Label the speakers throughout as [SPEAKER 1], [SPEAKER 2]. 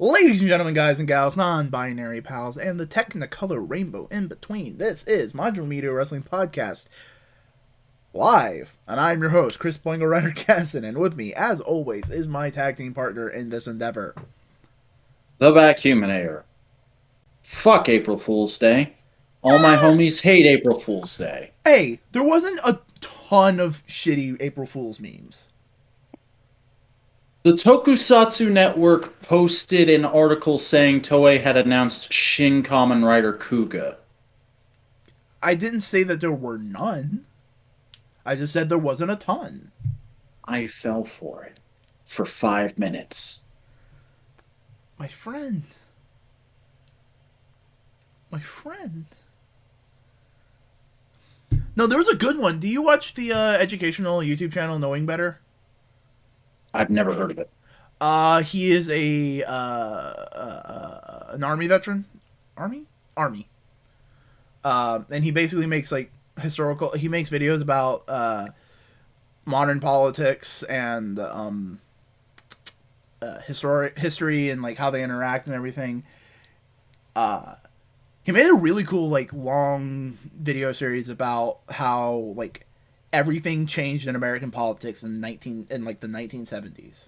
[SPEAKER 1] Ladies and gentlemen, guys and gals, non-binary pals, and the technicolor rainbow in between, this is Modular Media Wrestling Podcast live, and I'm your host, Chris Boingo Ryder Gaston, and with me, as always, is my tag team partner in this endeavor,
[SPEAKER 2] The Vacuuminator. Fuck April Fool's Day. All my homies hate April Fool's Day.
[SPEAKER 1] Hey, there wasn't a ton of shitty April Fool's memes.
[SPEAKER 2] The Tokusatsu Network posted an article saying Toei had announced Shin Kamen Rider Kuga.
[SPEAKER 1] I didn't say that there were none. I just said there wasn't a ton.
[SPEAKER 2] I fell for it for 5 minutes.
[SPEAKER 1] My friend. My friend. No, there was a good one. Do you watch the educational YouTube channel Knowing Better?
[SPEAKER 2] I've never heard of it.
[SPEAKER 1] He is an army veteran. Army. And he basically makes like historical. He makes videos about modern politics and history and like how they interact and everything. He made a really cool like long video series about how like everything changed in American politics in the 1970s,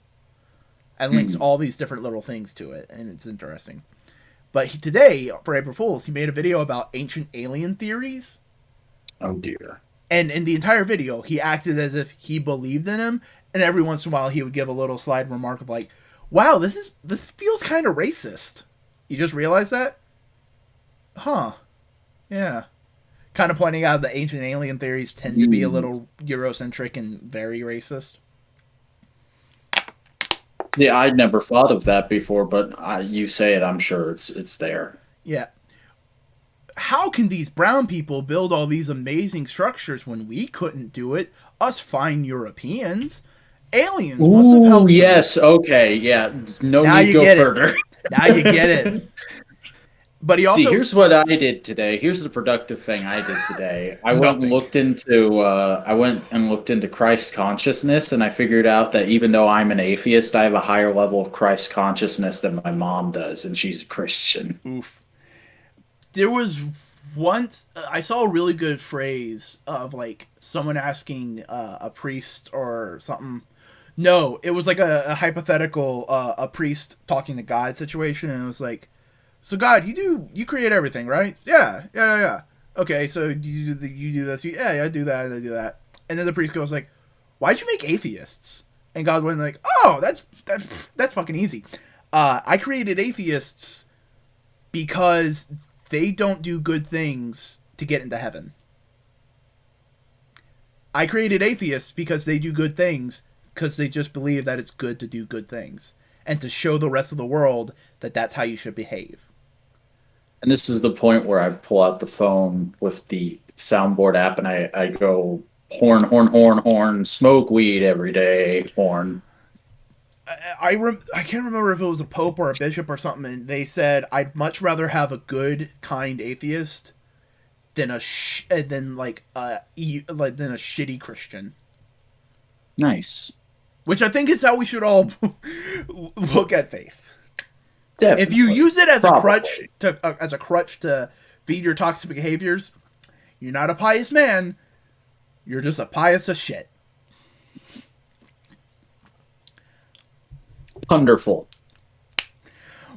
[SPEAKER 1] and links all these different little things to it, and it's interesting. But today for April Fools, he made a video about ancient alien theories,
[SPEAKER 2] Oh dear.
[SPEAKER 1] and in the entire video, he acted as if he believed in him, and every once in a while, he would give a little slide remark of like, "Wow, this feels kind of racist." You just realize that? Huh. Yeah. Kind of pointing out that ancient alien theories tend to be a little Eurocentric and very racist.
[SPEAKER 2] Yeah, I'd never thought of that before, but you say it, I'm sure it's there.
[SPEAKER 1] Yeah. How can these brown people build all these amazing structures when we couldn't do it? Us fine Europeans. Aliens must have
[SPEAKER 2] Ooh,
[SPEAKER 1] helped
[SPEAKER 2] yes, okay, yeah. No
[SPEAKER 1] Now
[SPEAKER 2] need
[SPEAKER 1] you
[SPEAKER 2] to go
[SPEAKER 1] get
[SPEAKER 2] further.
[SPEAKER 1] it. Now you get it. But he
[SPEAKER 2] See,
[SPEAKER 1] also
[SPEAKER 2] here's what I did today. Here's the productive thing I did today.
[SPEAKER 1] nothing.
[SPEAKER 2] I went and looked into Christ consciousness, and I figured out that even though I'm an atheist, I have a higher level of Christ consciousness than my mom does, and she's a Christian.
[SPEAKER 1] Oof. There was once I saw a really good phrase of like someone asking a priest or something. No, it was like a hypothetical a priest talking to God situation, and it was like, "So God, you create everything, right? Yeah. Okay, so you do this, yeah, I do that, I do that." And then the priest goes like, "Why'd you make atheists?" And God went like, "Oh, that's fucking easy. I created atheists because they don't do good things to get into heaven. I created atheists because they do good things because they just believe that it's good to do good things and to show the rest of the world that that's how you should behave."
[SPEAKER 2] And this is the point where I pull out the phone with the soundboard app and I go horn, horn, horn, horn, smoke weed every day, horn.
[SPEAKER 1] I can't remember if it was a pope or a bishop or something, and they said I'd much rather have a good, kind atheist than than than a shitty Christian.
[SPEAKER 2] Nice.
[SPEAKER 1] Which I think is how we should all look at faith. If you
[SPEAKER 2] Definitely.
[SPEAKER 1] use it as
[SPEAKER 2] Probably.
[SPEAKER 1] a crutch to feed your toxic behaviors, you're not a pious man. You're just a pious as shit.
[SPEAKER 2] Wonderful.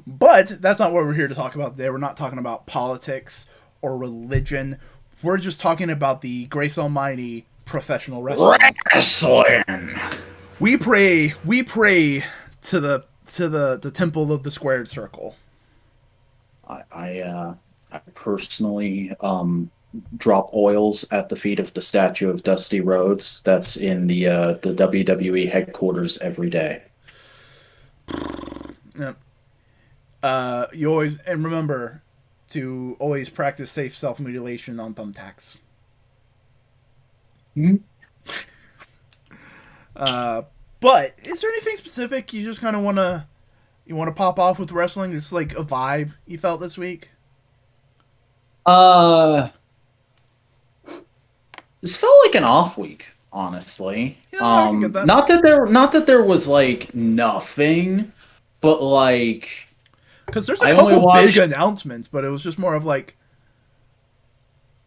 [SPEAKER 1] But that's not what we're here to talk about today. We're not talking about politics or religion. We're just talking about the grace almighty professional wrestling.
[SPEAKER 2] Wrestling.
[SPEAKER 1] We pray to the temple of the squared circle.
[SPEAKER 2] I personally drop oils at the feet of the statue of Dusty Rhodes. That's in the WWE headquarters every day.
[SPEAKER 1] Yeah. You always and remember to always practice safe self mutilation on thumbtacks.
[SPEAKER 2] Hmm?
[SPEAKER 1] But is there anything specific you just kind of want to pop off with wrestling? It's like a vibe you felt this week.
[SPEAKER 2] Uh, this felt like an off week, honestly.
[SPEAKER 1] Yeah, I can get that.
[SPEAKER 2] Not that there was like nothing, but like
[SPEAKER 1] Because there's a
[SPEAKER 2] I only
[SPEAKER 1] couple big
[SPEAKER 2] watched.
[SPEAKER 1] announcements, but it was just more of like,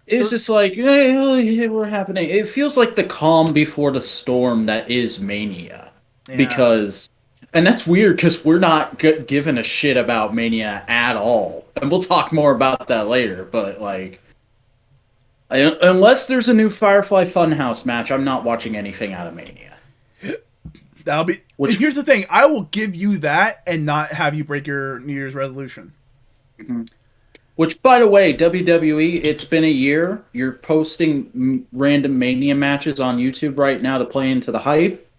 [SPEAKER 2] It's just like, hey, we're happening. It feels like the calm before the storm that is Mania,
[SPEAKER 1] yeah.
[SPEAKER 2] because, and that's weird because we're not giving a shit about Mania at all, and we'll talk more about that later. But like, unless there's a new Firefly Funhouse match, I'm not watching anything out of Mania.
[SPEAKER 1] That'll be. And
[SPEAKER 2] Which,
[SPEAKER 1] here's the thing: I will give you that and not have you break your New Year's resolution.
[SPEAKER 2] Mhm. Which, by the way, WWE, it's been a year. You're posting random Mania matches on YouTube right now to play into the hype.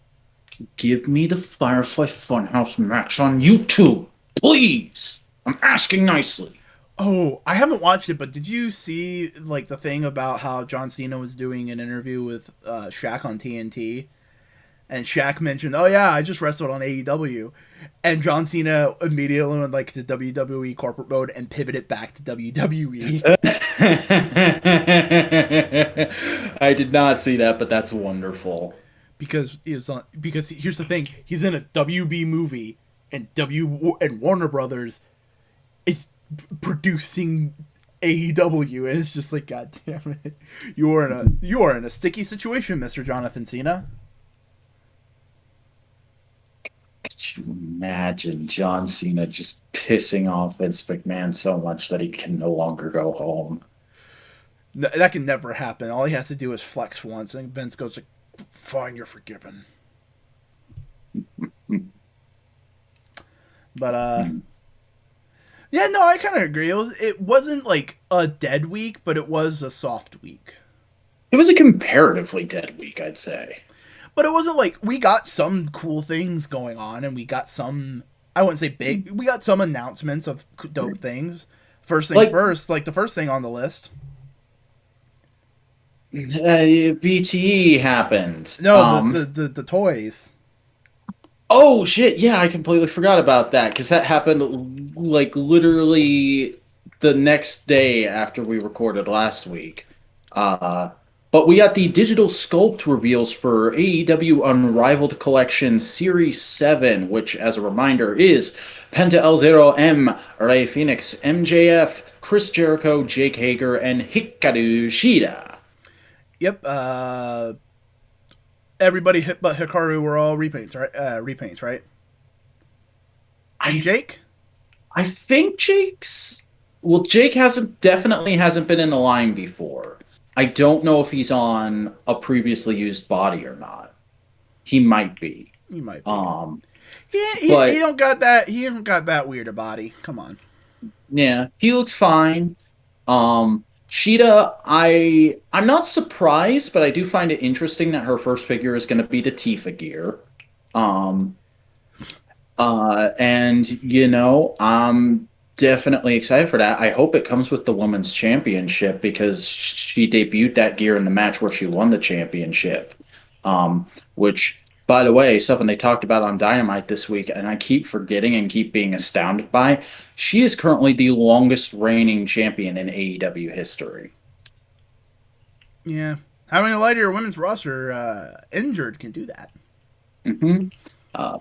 [SPEAKER 2] Give me the Firefly Funhouse match on YouTube, please. I'm asking nicely.
[SPEAKER 1] Oh, I haven't watched it, but did you see like the thing about how John Cena was doing an interview with Shaq on TNT, and Shaq mentioned, "Oh yeah, I just wrestled on AEW," and John Cena immediately went like to WWE corporate mode and pivoted back to WWE
[SPEAKER 2] I did not see that, but that's wonderful.
[SPEAKER 1] because he was on. Because here's the thing: he's in a WB movie, and Warner Brothers is producing AEW, and it's just like, God damn it, you are in a sticky situation, Mister Jonathan Cena.
[SPEAKER 2] Could you imagine John Cena just pissing off Vince McMahon so much that he can no longer go home?
[SPEAKER 1] That can never happen. All he has to do is flex once, and Vince goes like, "Fine, you're forgiven." But yeah, no, I kind of agree. It wasn't like a dead week, but it was a soft week.
[SPEAKER 2] It was a comparatively dead week, I'd say.
[SPEAKER 1] But it wasn't like we got some cool things going on, and we got some. I wouldn't say big. We got some announcements of dope things. First things
[SPEAKER 2] Like,
[SPEAKER 1] first, like the first thing on the list.
[SPEAKER 2] BTE happened.
[SPEAKER 1] No, the toys.
[SPEAKER 2] Oh shit, yeah, I completely forgot about that because that happened like literally the next day after we recorded last week. Uh, but we got the digital sculpt reveals for AEW Unrivaled Collection Series 7, which, as a reminder, is Penta El Zero M, Rey Fenix, MJF, Chris Jericho, Jake Hager, and Hikaru Shida.
[SPEAKER 1] Yep. Everybody hit but Hikaru were all repaints, right? Repaints, right? And
[SPEAKER 2] I
[SPEAKER 1] Jake.
[SPEAKER 2] I think Jake's. Well, Jake hasn't been in the line before. I don't know if he's on a previously used body or not. He might be.
[SPEAKER 1] He might be.
[SPEAKER 2] Um,
[SPEAKER 1] He
[SPEAKER 2] but
[SPEAKER 1] don't got that. He don't got that weird a body. Come on.
[SPEAKER 2] yeah, he looks fine. Sheeta, I'm not surprised, but I do find it interesting that her first figure is going to be the Tifa gear. Um, and I'm definitely excited for that. I hope it comes with the women's championship because she debuted that gear in the match where she won the championship. Which, by the way, something they talked about on Dynamite this week, and I keep forgetting and keep being astounded by. She is currently the longest reigning champion in AEW history.
[SPEAKER 1] Yeah. Having a lighter women's roster injured can do that.
[SPEAKER 2] Hmm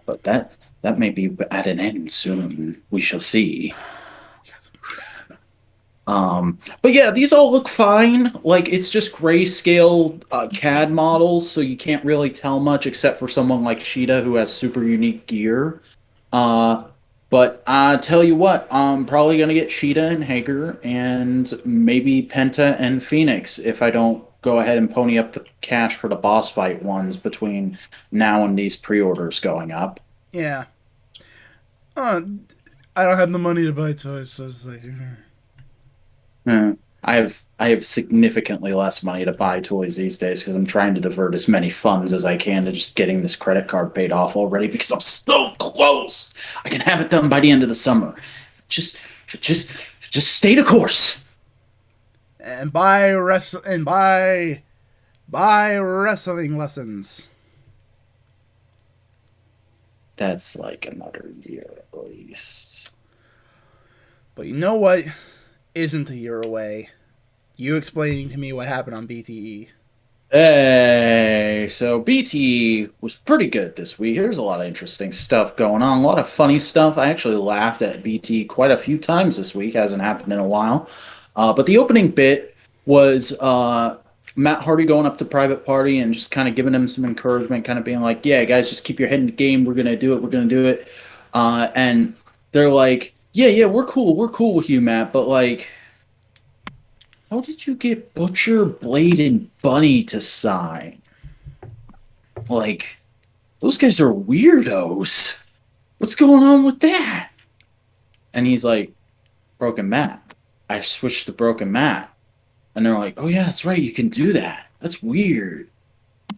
[SPEAKER 2] but that may be at an end soon. We shall see.
[SPEAKER 1] Yes.
[SPEAKER 2] But yeah, these all look fine. Like it's just grayscale CAD models, so you can't really tell much except for someone like Sheeta who has super unique gear. Uh, but I tell you what, I'm probably gonna get Sheeta and Hager and maybe Penta and Phoenix if I don't go ahead and pony up the cash for the boss fight ones between now and these pre-orders going up.
[SPEAKER 1] Yeah. Uh, I don't have the money to buy toys, so it's like.
[SPEAKER 2] Hmm. I have significantly less money to buy toys these days because I'm trying to divert as many funds as I can to just getting this credit card paid off already because I'm so close. I can have it done by the end of the summer. Just just stay the course.
[SPEAKER 1] And buy wrestling lessons.
[SPEAKER 2] That's like another year at least.
[SPEAKER 1] But you know what isn't a year away? You explaining to me what happened on BTE.
[SPEAKER 2] Hey, so BT was pretty good this week. There's a lot of interesting stuff going on, a lot of funny stuff. I actually laughed at BT quite a few times this week. Hasn't happened in a while. But the opening bit was Matt Hardy going up to Private Party and just kind of giving him some encouragement, kind of being like, "Yeah, guys, just keep your head in the game. We're gonna do it. We're gonna do it." And they're like, "Yeah, yeah, we're cool. We're cool with you, Matt, but like." How did you get Butcher, Blade, and Bunny to sign? Like, those guys are weirdos. What's going on with that? And he's like, Broken Matt. I switched to Broken Matt. And they're like, oh, yeah, that's right. You can do that. That's weird.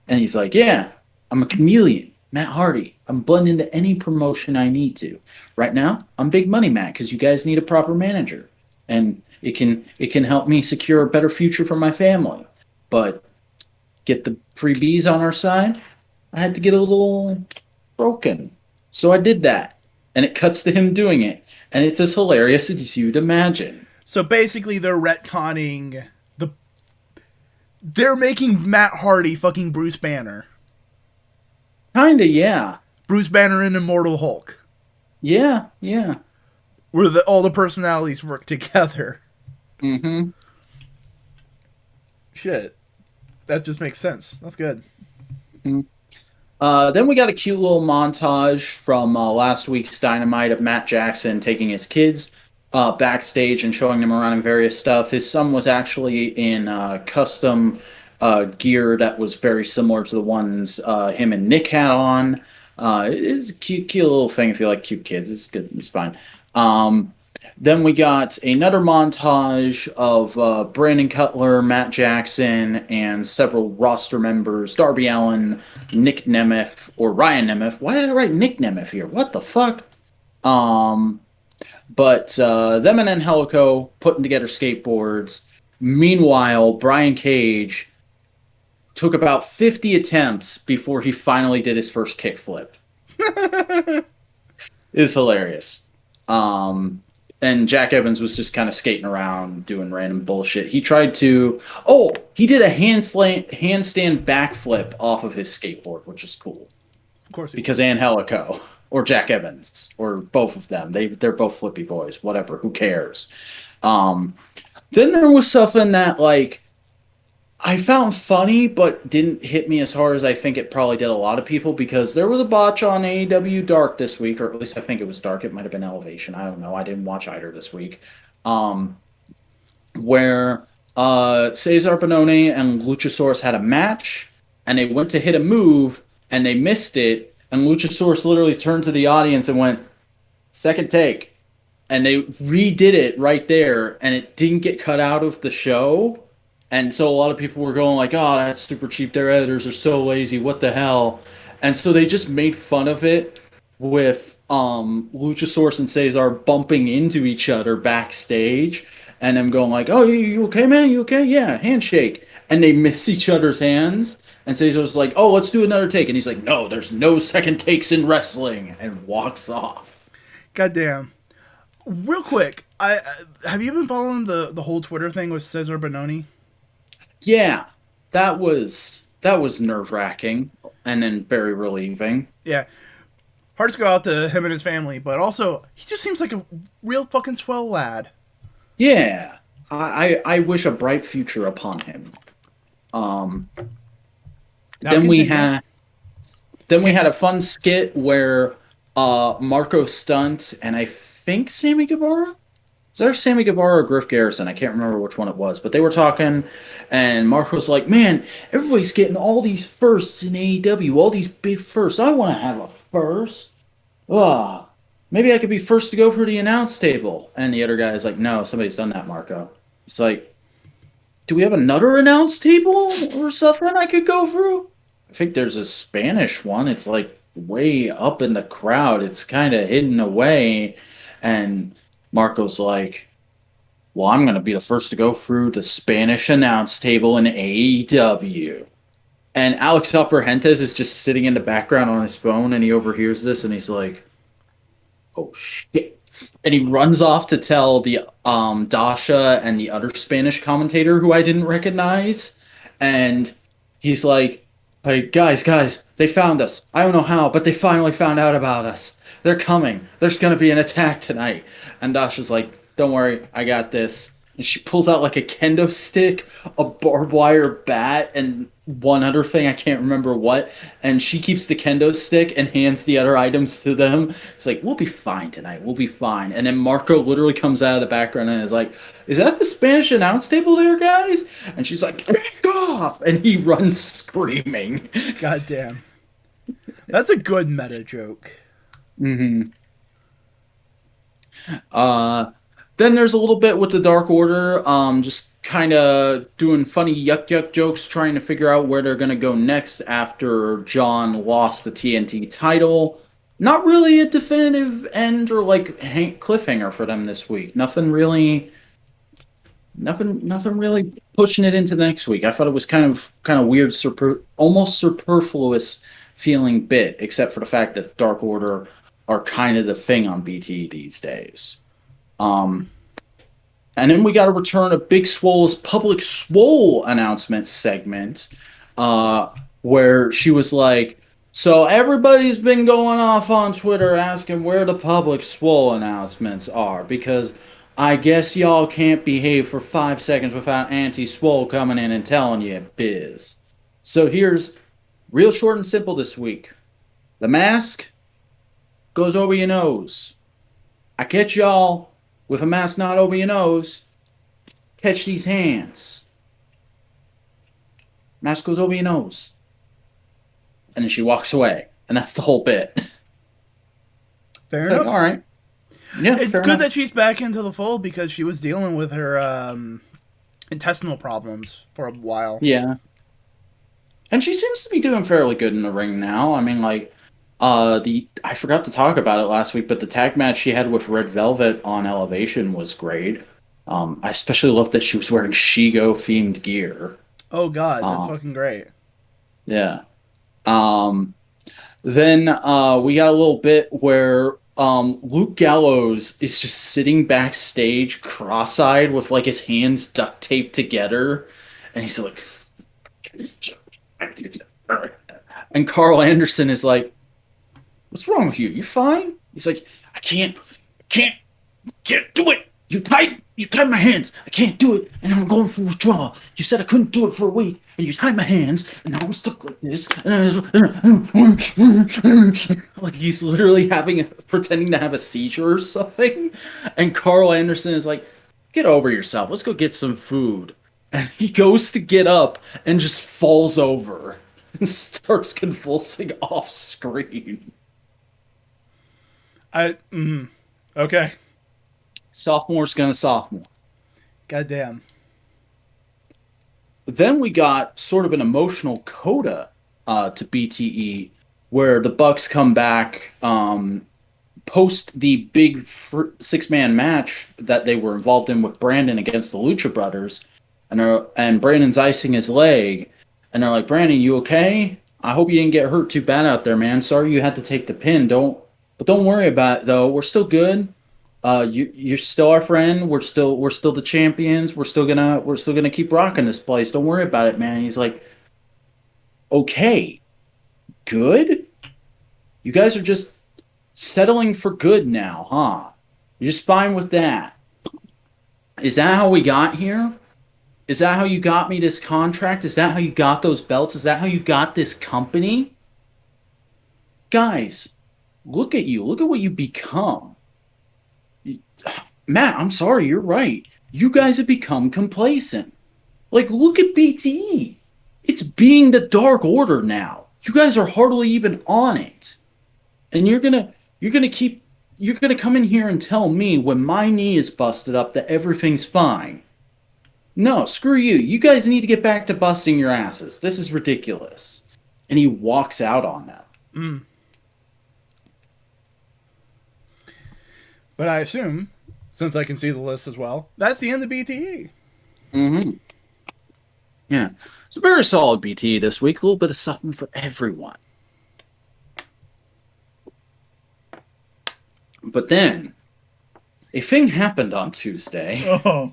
[SPEAKER 2] And he's like, yeah, I'm a chameleon. Matt Hardy. I'm blending into any promotion I need to. Right now, I'm Big Money Matt because you guys need a proper manager. And it can help me secure a better future for my family. But get the freebies on our side, I had to get a little broken. So I did that. And it cuts to him doing it. And it's as hilarious as you'd imagine.
[SPEAKER 1] So basically, they're retconning the. They're making Matt Hardy fucking Bruce Banner.
[SPEAKER 2] Kinda, yeah.
[SPEAKER 1] Bruce Banner and Immortal Hulk,
[SPEAKER 2] Yeah, yeah.
[SPEAKER 1] where all the personalities work together.
[SPEAKER 2] Mm-hmm.
[SPEAKER 1] Shit, that just makes sense. That's good.
[SPEAKER 2] Mm-hmm. Then we got a cute little montage from last week's Dynamite of Matt Jackson taking his kids backstage and showing them around in various stuff. His son was actually in custom gear that was very similar to the ones him and Nick had on. It's a cute little thing if you like cute kids. It's good. It's fine. Um, then we got another montage of Brandon Cutler, Matt Jackson, and several roster members: Darby Allin, Nick Nemeth, or Ryan Nemeth. Why did I write Nick Nemeth here? What the fuck? Um, but them and Angelico putting together skateboards. Meanwhile, Brian Cage took about 50 attempts before he finally did his first kickflip. Is hilarious. Um, and Jack Evans was just kind of skating around doing random bullshit. He tried to. Oh, he did a handstand backflip off of his skateboard, which is cool
[SPEAKER 1] Of course,
[SPEAKER 2] because Angelico or Jack Evans or both of them, they're both flippy boys. Whatever, who cares? Um, then there was something that like I found funny, but didn't hit me as hard as I think it probably did a lot of people because there was a botch on AEW Dark this week, or at least I think it was Dark. It might have been Elevation. I don't know. I didn't watch either this week. Um, where Cesar Bononi and Luchasaurus had a match, and they went to hit a move, and they missed it, and Luchasaurus literally turned to the audience and went, second take. And they redid it right there, and it didn't get cut out of the show. And so a lot of people were going like, "Oh, that's super cheap. Their editors are so lazy. What the hell?" And so they just made fun of it with Luchasaurus and Cesar bumping into each other backstage, and them going like, "Oh, you okay, man? You okay? Yeah, handshake." And they miss each other's hands, and Cesar's like, "Oh, let's do another take," and he's like, "No, there's no second takes in wrestling," and walks off.
[SPEAKER 1] goddamn. Real quick, have you been following the whole Twitter thing with Cesar Bononi?
[SPEAKER 2] Yeah, that was nerve wracking and then very relieving.
[SPEAKER 1] Yeah, hearts go out to him and his family, but also he just seems like a real fucking swell lad.
[SPEAKER 2] Yeah, I wish a bright future upon him. Um,
[SPEAKER 1] Now
[SPEAKER 2] then we
[SPEAKER 1] continue.
[SPEAKER 2] had then we had a fun skit where Marco Stunt and I think Sammy Guevara. Is there Sammy Guevara or Griff Garrison? I can't remember which one it was, but they were talking, and Marco's like, "Man, everybody's getting all these firsts in AEW, all these big firsts. I want to have a first. Ah, maybe I could be first to go for the announce table." And the other guy is like, "No, somebody's done that, Marco." It's like, do we have another announce table or something I could go through? I think there's a Spanish one. It's like way up in the crowd. It's kind of hidden away. And Marco's like, well, I'm going to be the first to go through the Spanish announce table in AEW. And Alex Abrahantes is just sitting in the background on his phone and he overhears this and he's like, oh shit. And he runs off to tell the Dasha and the other Spanish commentator who I didn't recognize. And he's like, "Hey, guys, they found us. I don't know how, but they finally found out about us. They're coming. There's gonna be an attack tonight." And Dasha's like, "Don't worry, I got this." And she pulls out like a kendo stick, a barbed wire bat, and one other thing I can't remember what. And she keeps the kendo stick and hands the other items to them. It's like, "We'll be fine tonight. We'll be fine." And then Marco literally comes out of the background and is like, "Is that the Spanish announce table there, guys?" And she's like, "Back off!" And he runs screaming.
[SPEAKER 1] God damn. That's a good meta joke.
[SPEAKER 2] hmm Uh, then there's a little bit with the Dark Order, just kind of doing funny yuck jokes, trying to figure out where they're gonna go next after John lost the TNT title. Not really a definitive end or like cliffhanger for them this week. Nothing really pushing it into next week. I thought it was kind of weird, almost superfluous feeling bit, except for the fact that Dark Order are kind of the thing on BT these days. Um, and then we got to return of Big Swole's public swole announcement segment, uh, where she was like, "So everybody's been going off on Twitter asking where the public swole announcements are because I guess y'all can't behave for 5 seconds without Auntie Swole coming in and telling you biz. So here's real short and simple this week. The mask goes over your nose. I catch y'all with a mask not over your nose. Catch these hands. Mask goes over your nose." And then she walks away. And that's the whole bit.
[SPEAKER 1] Fair
[SPEAKER 2] It's
[SPEAKER 1] enough.
[SPEAKER 2] like, all right. Yeah,
[SPEAKER 1] It's
[SPEAKER 2] fair
[SPEAKER 1] good
[SPEAKER 2] enough.
[SPEAKER 1] that she's back into the fold because she was dealing with her intestinal problems for a while.
[SPEAKER 2] Yeah. And she seems to be doing fairly good in the ring now. I mean, like, the I forgot to talk about it last week, but the tag match she had with Red Velvet on Elevation was great. I especially love that she was wearing Shigo themed gear.
[SPEAKER 1] Oh god, that's
[SPEAKER 2] Um,
[SPEAKER 1] fucking great.
[SPEAKER 2] yeah. Um, then we got a little bit where Luke Gallows is just sitting backstage cross-eyed with like his hands duct taped together, and he's like, and Carl Anderson is like, "What's wrong with you? You fine?" He's like, "I can't do it. You tied my hands. I can't do it, and I'm going for withdrawal. You said I couldn't do it for a week, and you tied my hands, and now I'm stuck like this." And like he's literally pretending to have a seizure or something. And Carl Anderson is like, "Get over yourself. Let's go get some food." And he goes to get up and just falls over and starts convulsing off screen.
[SPEAKER 1] Okay.
[SPEAKER 2] Sophomore's gonna sophomore.
[SPEAKER 1] Goddamn.
[SPEAKER 2] Then we got sort of an emotional coda to BTE, where the Bucks come back post the big 6-man match that they were involved in with Brandon against the Lucha Brothers, and Brandon's icing his leg, and they're like, "Brandon, you okay? I hope you didn't get hurt too bad out there, man. Sorry you had to take the pin. Don't worry about it though. We're still good. You're still our friend. We're still the champions. We're still gonna keep rocking this place. Don't worry about it, man." And he's like, "Okay, good. You guys are just settling for good now, huh? You're just fine with that. Is that how we got here? Is that how you got me this contract? Is that how you got those belts? Is that how you got this company? Guys, look at you. Look at what you become. Matt, I'm sorry, you're right. You guys have become complacent. Like, look at BTE. It's being the Dark Order now. You guys are hardly even on it. And you're gonna come in here and tell me when my knee is busted up that everything's fine. No, screw you. You guys need to get back to busting your asses. This is ridiculous." And he walks out on them.
[SPEAKER 1] But I assume, since I can see the list as well, that's the end of BTE.
[SPEAKER 2] Mm-hmm. Yeah. It's a very solid BT this week. A little bit of something for everyone. But then, a thing happened on Tuesday.
[SPEAKER 1] Oh.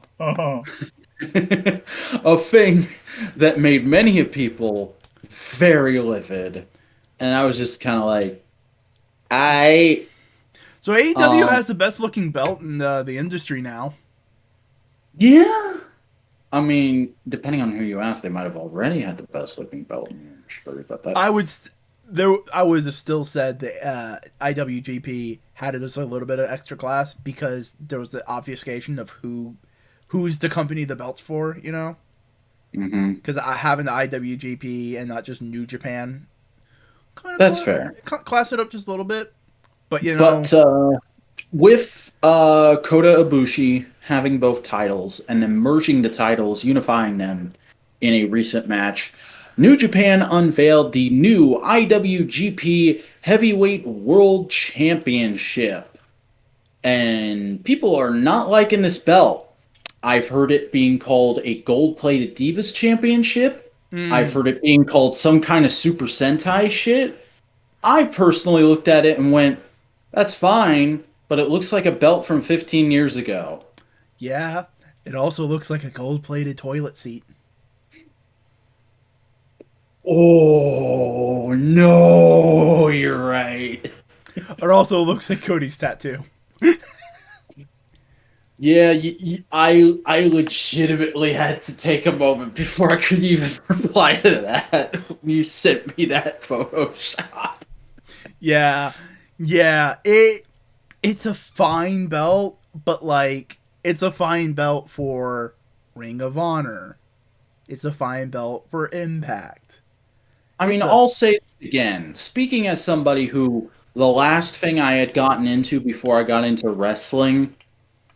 [SPEAKER 2] A thing that made many people very livid, and I was just kind of like, I
[SPEAKER 1] So AEW
[SPEAKER 2] um
[SPEAKER 1] has the best looking belt in the industry now.
[SPEAKER 2] yeah. I mean, depending on who you ask, they might have already had the best looking belt in the industry, but
[SPEAKER 1] I
[SPEAKER 2] that's
[SPEAKER 1] would there I would have still said that IWGP had just a little bit of extra class because there was the obfuscation of who's the company the belt's for, you know?
[SPEAKER 2] hmm
[SPEAKER 1] Because I having the IWGP and not just New Japan kind
[SPEAKER 2] that's
[SPEAKER 1] of
[SPEAKER 2] fair.
[SPEAKER 1] class it up just a little bit. But you know,
[SPEAKER 2] But with Kota Ibushi having both titles and then merging the titles, unifying them in a recent match, New Japan unveiled the new IWGP Heavyweight World Championship. And people are not liking this belt. I've heard it being called a gold plated Divas Championship. I've
[SPEAKER 1] mm,
[SPEAKER 2] heard it being called some kind of Super Sentai shit. I personally looked at it and went, that's fine, but it looks like a belt from 15 years ago.
[SPEAKER 1] yeah, it also looks like a gold plated toilet seat.
[SPEAKER 2] Oh, no, you're right.
[SPEAKER 1] It also looks like Cody's tattoo.
[SPEAKER 2] Yeah, I legitimately had to take a moment before I could even reply to that. You sent me that Photoshop.
[SPEAKER 1] Yeah, yeah. It's a fine belt, but like it's a fine belt for Ring of Honor. It's a fine belt for Impact.
[SPEAKER 2] I mean,
[SPEAKER 1] It's a
[SPEAKER 2] I'll say it again. Speaking as somebody who the last thing I had gotten into before I got into wrestling,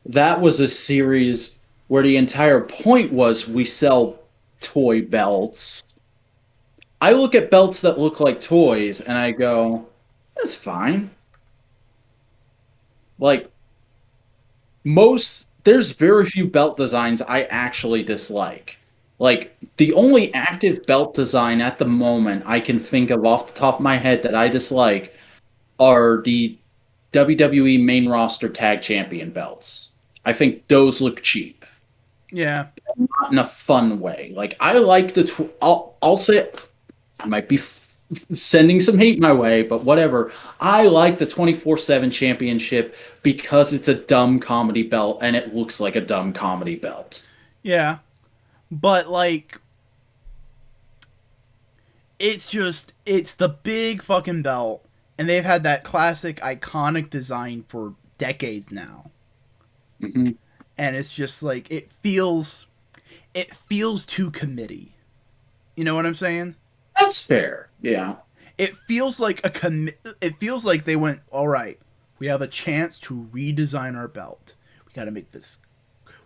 [SPEAKER 2] that was a series where the entire point was we sell toy belts. I look at belts that look like toys and I go, that's fine. Like there's very few belt designs I actually dislike. Like the only active belt design at the moment I can think of off the top of my head that I dislike are the WWE main roster tag champion belts. I think those look cheap,
[SPEAKER 1] yeah,
[SPEAKER 2] not in a fun way. Like I like I'll say I might be sending some hate my way, but whatever. I like the 24/7 championship because it's a dumb comedy belt and it looks like a dumb comedy belt.
[SPEAKER 1] yeah. But like it's the big fucking belt, and they've had that classic iconic design for decades now.
[SPEAKER 2] hmm
[SPEAKER 1] And it's just like it feels too committee. You know what I'm saying?
[SPEAKER 2] That's fair. Yeah.
[SPEAKER 1] It feels like it feels like they went, all right, we have a chance to redesign our belt. We got to make this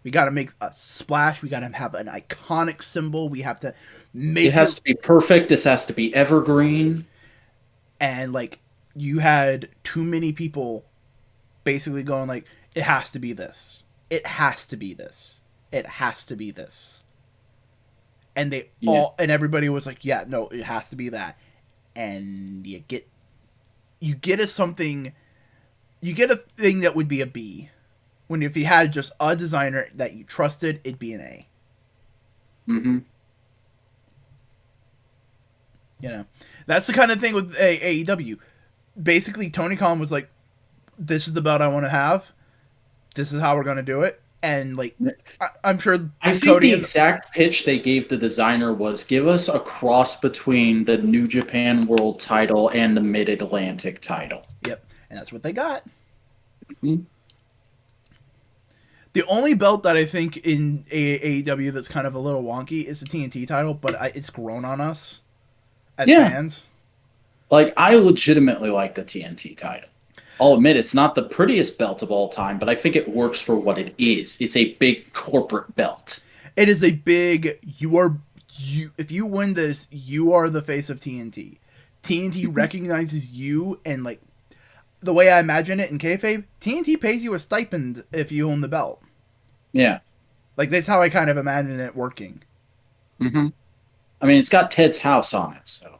[SPEAKER 1] we got to make a splash. We got to have an iconic symbol. We have to
[SPEAKER 2] It
[SPEAKER 1] make it.
[SPEAKER 2] has to be perfect. This has to be evergreen.
[SPEAKER 1] And like you had too many people basically going like, it has to be this. It has to be this. It has to be this. And
[SPEAKER 2] Yeah.
[SPEAKER 1] and everybody was like, yeah, no, it has to be that. And you get a something, you get a thing that would be a B. When if you had just a designer that you trusted, it'd be an A.
[SPEAKER 2] hmm
[SPEAKER 1] You know, that's the kind of thing with AEW. Basically, Tony Khan was like, "This is the belt I want to have. This is how we're gonna do it." And like, I'm sure
[SPEAKER 2] I think
[SPEAKER 1] Cody
[SPEAKER 2] the
[SPEAKER 1] and
[SPEAKER 2] exact pitch they gave the designer was give us a cross between the New Japan World title and the Mid Atlantic title.
[SPEAKER 1] yep, and that's what they got.
[SPEAKER 2] Mhm.
[SPEAKER 1] The only belt that I think in AEW that's kind of a little wonky is the TNT title, but it's grown on us as
[SPEAKER 2] Yeah,
[SPEAKER 1] fans.
[SPEAKER 2] like I legitimately like the TNT title. I'll admit it's not the prettiest belt of all time, but I think it works for what it is. It's a big corporate belt.
[SPEAKER 1] It is a big. You are you. If you win this, you are the face of TNT. TNT recognizes you, and like the way I imagine it in kayfabe, TNT pays you a stipend if you own the belt.
[SPEAKER 2] Yeah.
[SPEAKER 1] Like that's how I kind of imagine it working.
[SPEAKER 2] hmm I mean, it's got Ted's house on it, so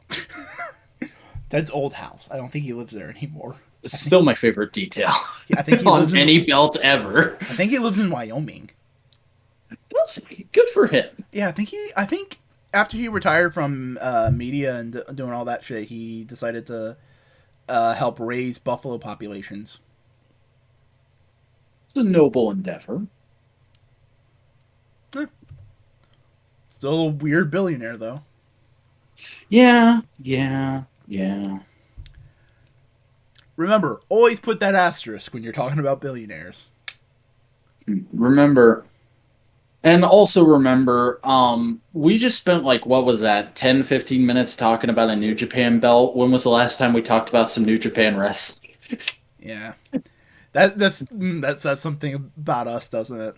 [SPEAKER 1] Ted's old house. I don't think he lives there anymore.
[SPEAKER 2] it's still my favorite detail
[SPEAKER 1] Yeah, I think he lives
[SPEAKER 2] on
[SPEAKER 1] in.
[SPEAKER 2] any belt ever.
[SPEAKER 1] I think he lives in Wyoming.
[SPEAKER 2] Good for him.
[SPEAKER 1] Yeah, I think he. I think After he retired from media and doing all that shit, he decided to help raise buffalo populations.
[SPEAKER 2] It's a noble endeavor.
[SPEAKER 1] Still a weird billionaire, though.
[SPEAKER 2] Yeah, yeah, yeah.
[SPEAKER 1] Remember, always put that asterisk when you're talking about billionaires.
[SPEAKER 2] Remember, and also remember, we just spent like, what was that, 10, 15 minutes talking about a New Japan belt. When was the last time we talked about some New Japan wrestling?
[SPEAKER 1] Yeah, that says something about us, doesn't it?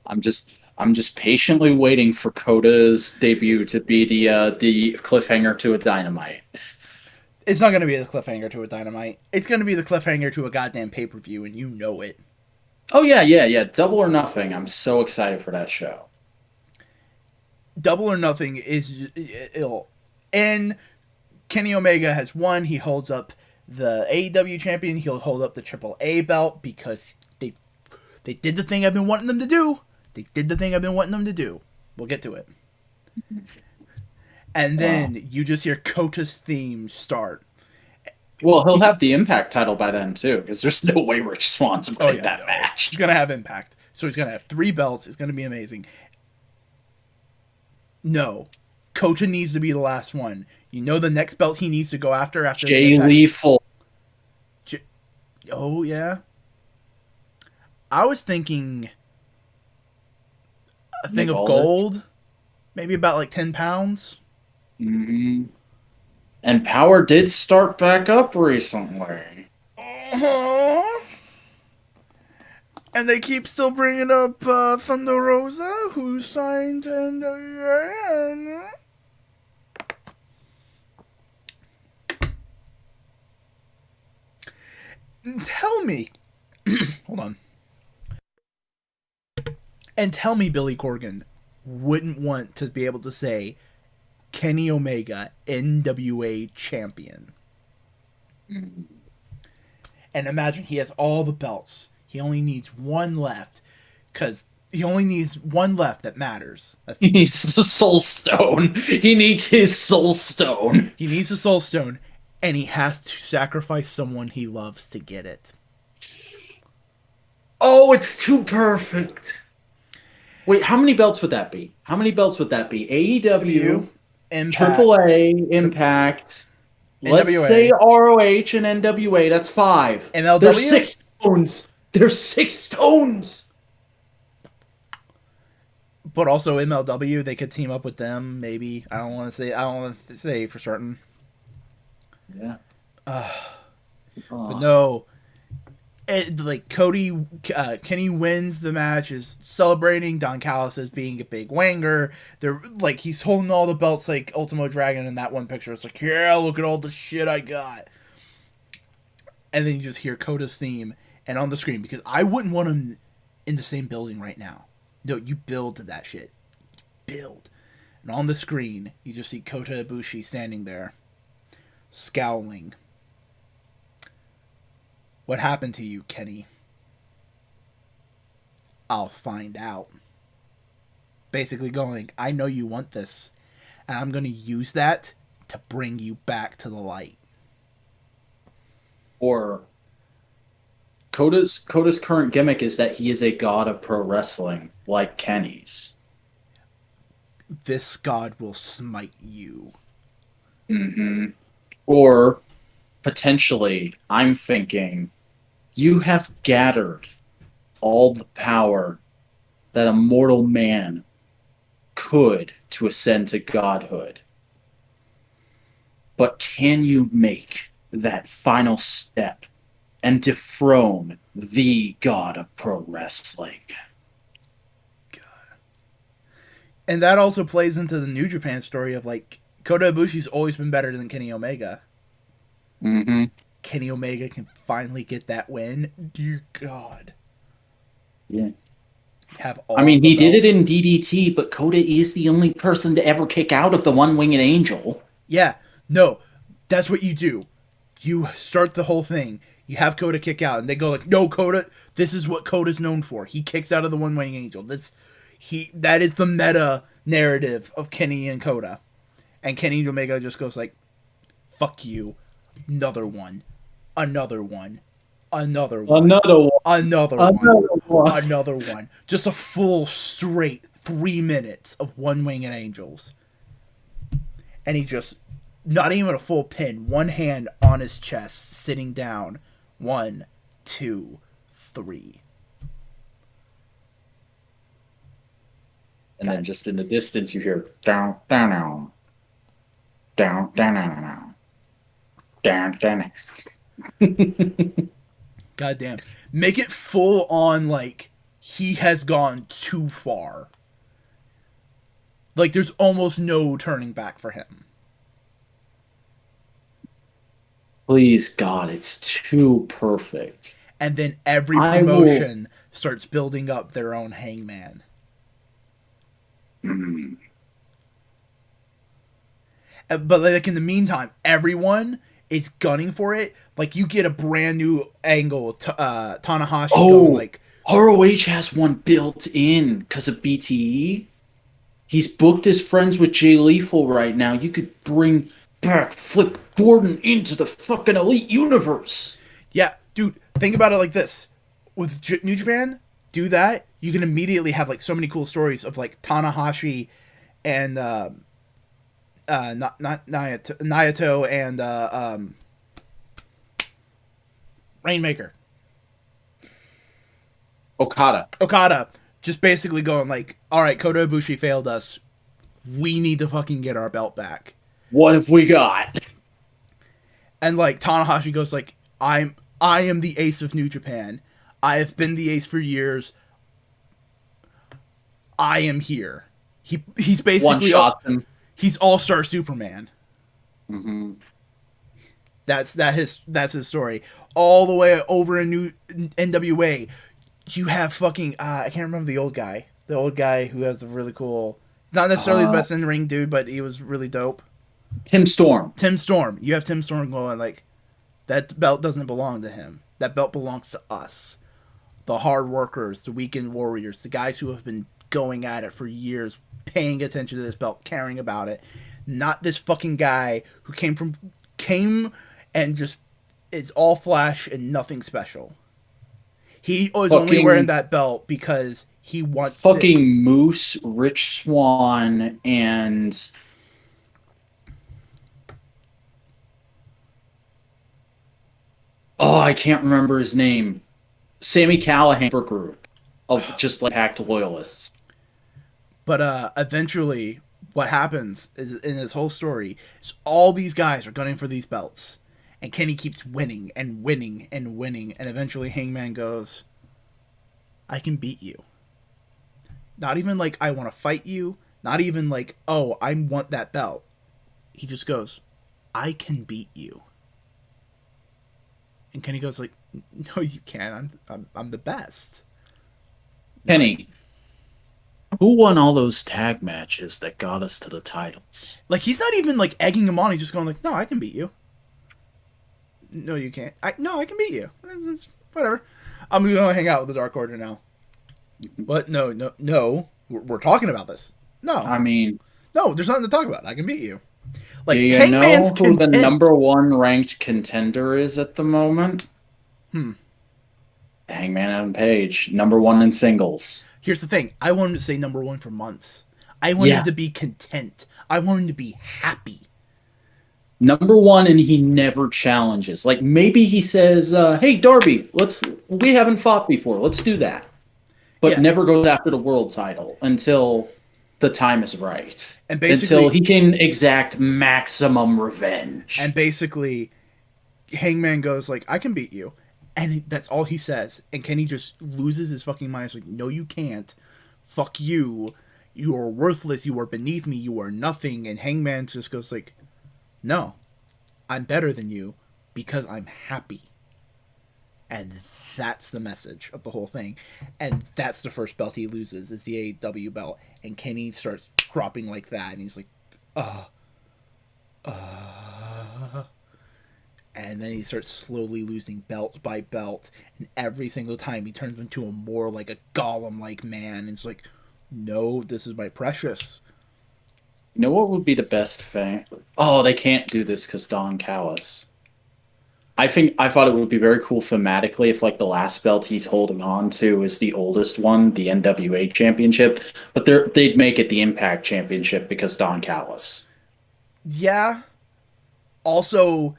[SPEAKER 2] I'm just patiently waiting for Kota's debut to be the cliffhanger to a Dynamite.
[SPEAKER 1] It's not going to be the cliffhanger to a Dynamite. It's going to be the cliffhanger to a goddamn pay-per-view, and you know it.
[SPEAKER 2] Oh yeah, yeah, yeah. Double or Nothing. I'm so excited for that show.
[SPEAKER 1] Double or Nothing is ill. And Kenny Omega has won. He holds up the AEW champion. He'll hold up the AAA belt because they did the thing I've been wanting them to do. They did the thing I've been wanting them to do. We'll get to it. And then you just hear Kota's theme start.
[SPEAKER 2] Well, he'll have the Impact title by then too, because there's no way Rich Swan's winning that match.
[SPEAKER 1] He's gonna have Impact, so he's gonna have 3 belts. It's gonna be amazing. No, Kota needs to be the last one. You know the next belt he needs to go after
[SPEAKER 2] Jay Lethal.
[SPEAKER 1] Oh yeah. I was thinking a thing of gold, maybe about like 10 pounds.
[SPEAKER 2] Mm-hmm. And Power did start back up recently.
[SPEAKER 1] Uh-huh. And they keep still bringing up Thunder Rosa, who signed NWA. Tell me, hold on, and tell me Billy Corgan wouldn't want to be able to say Kenny Omega, NWA champion.
[SPEAKER 2] Mm-hmm.
[SPEAKER 1] And imagine he has all the belts. He only needs one left. Because he only needs one left that matters.
[SPEAKER 2] He needs the Soul Stone. He needs his Soul Stone.
[SPEAKER 1] He needs the Soul Stone. And he has to sacrifice someone he loves to get it.
[SPEAKER 2] Oh, it's too perfect. Wait, how many belts would that be? How many belts would that be? AEW,
[SPEAKER 1] Impact,
[SPEAKER 2] AAA, Impact. Let's
[SPEAKER 1] NWA.
[SPEAKER 2] say ROH and NWA. That's 5.
[SPEAKER 1] MLW?
[SPEAKER 2] There's 6 stones. There's 6 stones.
[SPEAKER 1] But also MLW, they could team up with them. Maybe I don't want to say for certain.
[SPEAKER 2] Yeah.
[SPEAKER 1] But no. Like Kenny wins the match, is celebrating. Don Callis is being a big wanger. They're like, he's holding all the belts like Ultimo Dragon in that one picture. It's like, yeah, look at all the shit I got. And then you just hear Kota's theme and on the screen, because I wouldn't want him in the same building right now. No, you build to that shit. Build. And on the screen, you just see Kota Ibushi standing there, scowling. What happened to you, Kenny? I'll find out. Basically going, I know you want this, and I'm going to use that to bring you back to the light.
[SPEAKER 2] Or Kota's current gimmick is that he is a god of pro wrestling, like Kenny's.
[SPEAKER 1] This god will smite you.
[SPEAKER 2] Mm-hmm. Or potentially, I'm thinking, you have gathered all the power that a mortal man could to ascend to godhood. But can you make that final step and dethrone the god of pro wrestling?
[SPEAKER 1] God. And that also plays into the New Japan story of like, Kota Ibushi's always been better than Kenny Omega.
[SPEAKER 2] Mm-hmm.
[SPEAKER 1] Kenny Omega can finally get that win. Dear God.
[SPEAKER 2] Yeah.
[SPEAKER 1] Have all
[SPEAKER 2] he did it
[SPEAKER 1] belts.
[SPEAKER 2] in DDT, but Kota is the only person to ever kick out of the one-winged angel.
[SPEAKER 1] Yeah. No. That's what you do. You start the whole thing. You have Kota kick out, and they go like, no, Kota, this is what Kota's known for. He kicks out of the one-winged angel. That is the meta narrative of Kenny and Kota. And Kenny Omega just goes like, fuck you. Another one. Another one. Another one.
[SPEAKER 2] Another one.
[SPEAKER 1] Another
[SPEAKER 2] Another
[SPEAKER 1] one.
[SPEAKER 2] one.
[SPEAKER 1] Another one. Just a full straight 3 minutes of One Winged Angels. And he just, not even a full pin, one hand on his chest, sitting down. 1, 2, 3.
[SPEAKER 2] And then just in the distance you hear down, down, down, down, down, down, down, down, down.
[SPEAKER 1] Goddamn. Make it full on like he has gone too far. Like there's almost no turning back for him.
[SPEAKER 2] Please, God, it's too perfect.
[SPEAKER 1] And then every promotion starts building up their own Hangman. But like in the meantime, everyone is gunning for it. Like you get a brand new angle with Tanahashi going like,
[SPEAKER 2] ROH has one built in because of BTE. He's booked his friends with Jay Lethal right now. You could bring back Flip Gordon into the fucking Elite Universe.
[SPEAKER 1] Yeah, dude, think about it like this. With New Japan, do that, you can immediately have like so many cool stories of like Tanahashi and Naito and Rainmaker. Okada just basically going like, all right, Kota Ibushi failed us. We need to fucking get our belt back.
[SPEAKER 2] What have we got?
[SPEAKER 1] And like Tanahashi goes like, I am the ace of New Japan. I have been the ace for years. I am here. He's basically
[SPEAKER 2] one shot him.
[SPEAKER 1] He's All-Star Superman.
[SPEAKER 2] Mm-hmm.
[SPEAKER 1] That's his story. All the way over in New NWA, you have fucking I can't remember the old guy. The old guy who has a really cool, not necessarily the best in ring dude, but he was really dope.
[SPEAKER 2] Tim Storm.
[SPEAKER 1] You have Tim Storm going like, that belt doesn't belong to him. That belt belongs to us. The hard workers, the weekend warriors, the guys who have been going at it for years, paying attention to this belt, caring about it. Not this fucking guy who came and just is all flash and nothing special. He was only wearing that belt because he wants
[SPEAKER 2] fucking it. Moose, Rich Swann, and I can't remember his name. Sammy Callahan for group of just like hacked loyalists.
[SPEAKER 1] But eventually, what happens is in this whole story is all these guys are gunning for these belts, and Kenny keeps winning and winning and winning, and eventually Hangman goes, "I can beat you." Not even like I want to fight you. Not even like, oh, I want that belt. He just goes, "I can beat you." And Kenny goes like, "No, you can't. I'm the best."
[SPEAKER 2] Kenny, who won all those tag matches that got us to the titles?
[SPEAKER 1] Like he's not even like egging him on. He's just going like, "No, I can beat you." No, you can't. I can beat you. It's whatever. I'm gonna hang out with the Dark Order now. But no. We're talking about this. No,
[SPEAKER 2] I mean,
[SPEAKER 1] no. There's nothing to talk about. I can beat you. Like,
[SPEAKER 2] do you know who the number one ranked contender is at the moment? Hangman Adam Page, number one in singles.
[SPEAKER 1] Here's the thing. I want him to say number one for months. I want him to be content. I want him to be happy.
[SPEAKER 2] Number one, and he never challenges. Like maybe he says, "Hey Darby, we haven't fought before. Let's do that." But never goes after the world title until the time is right. And until he can exact maximum revenge.
[SPEAKER 1] And basically, Hangman goes like, "I can beat you." And that's all he says. And Kenny just loses his fucking mind. He's like, "No, you can't. Fuck you. You are worthless. You are beneath me. You are nothing." And Hangman just goes like, "No, I'm better than you because I'm happy." And that's the message of the whole thing. And that's the first belt he loses, is the AEW belt. And Kenny starts dropping like that. And he's like, And then he starts slowly losing belt by belt. And every single time he turns into a more like a golem-like man. And it's like, No, this is my precious.
[SPEAKER 2] You know what would be the best thing? Oh, they can't do this because Don Callis. I thought it would be very cool thematically if like the last belt he's holding on to is the oldest one, the NWA championship, but they'd make it the Impact Championship because Don Callis.
[SPEAKER 1] Yeah. Also,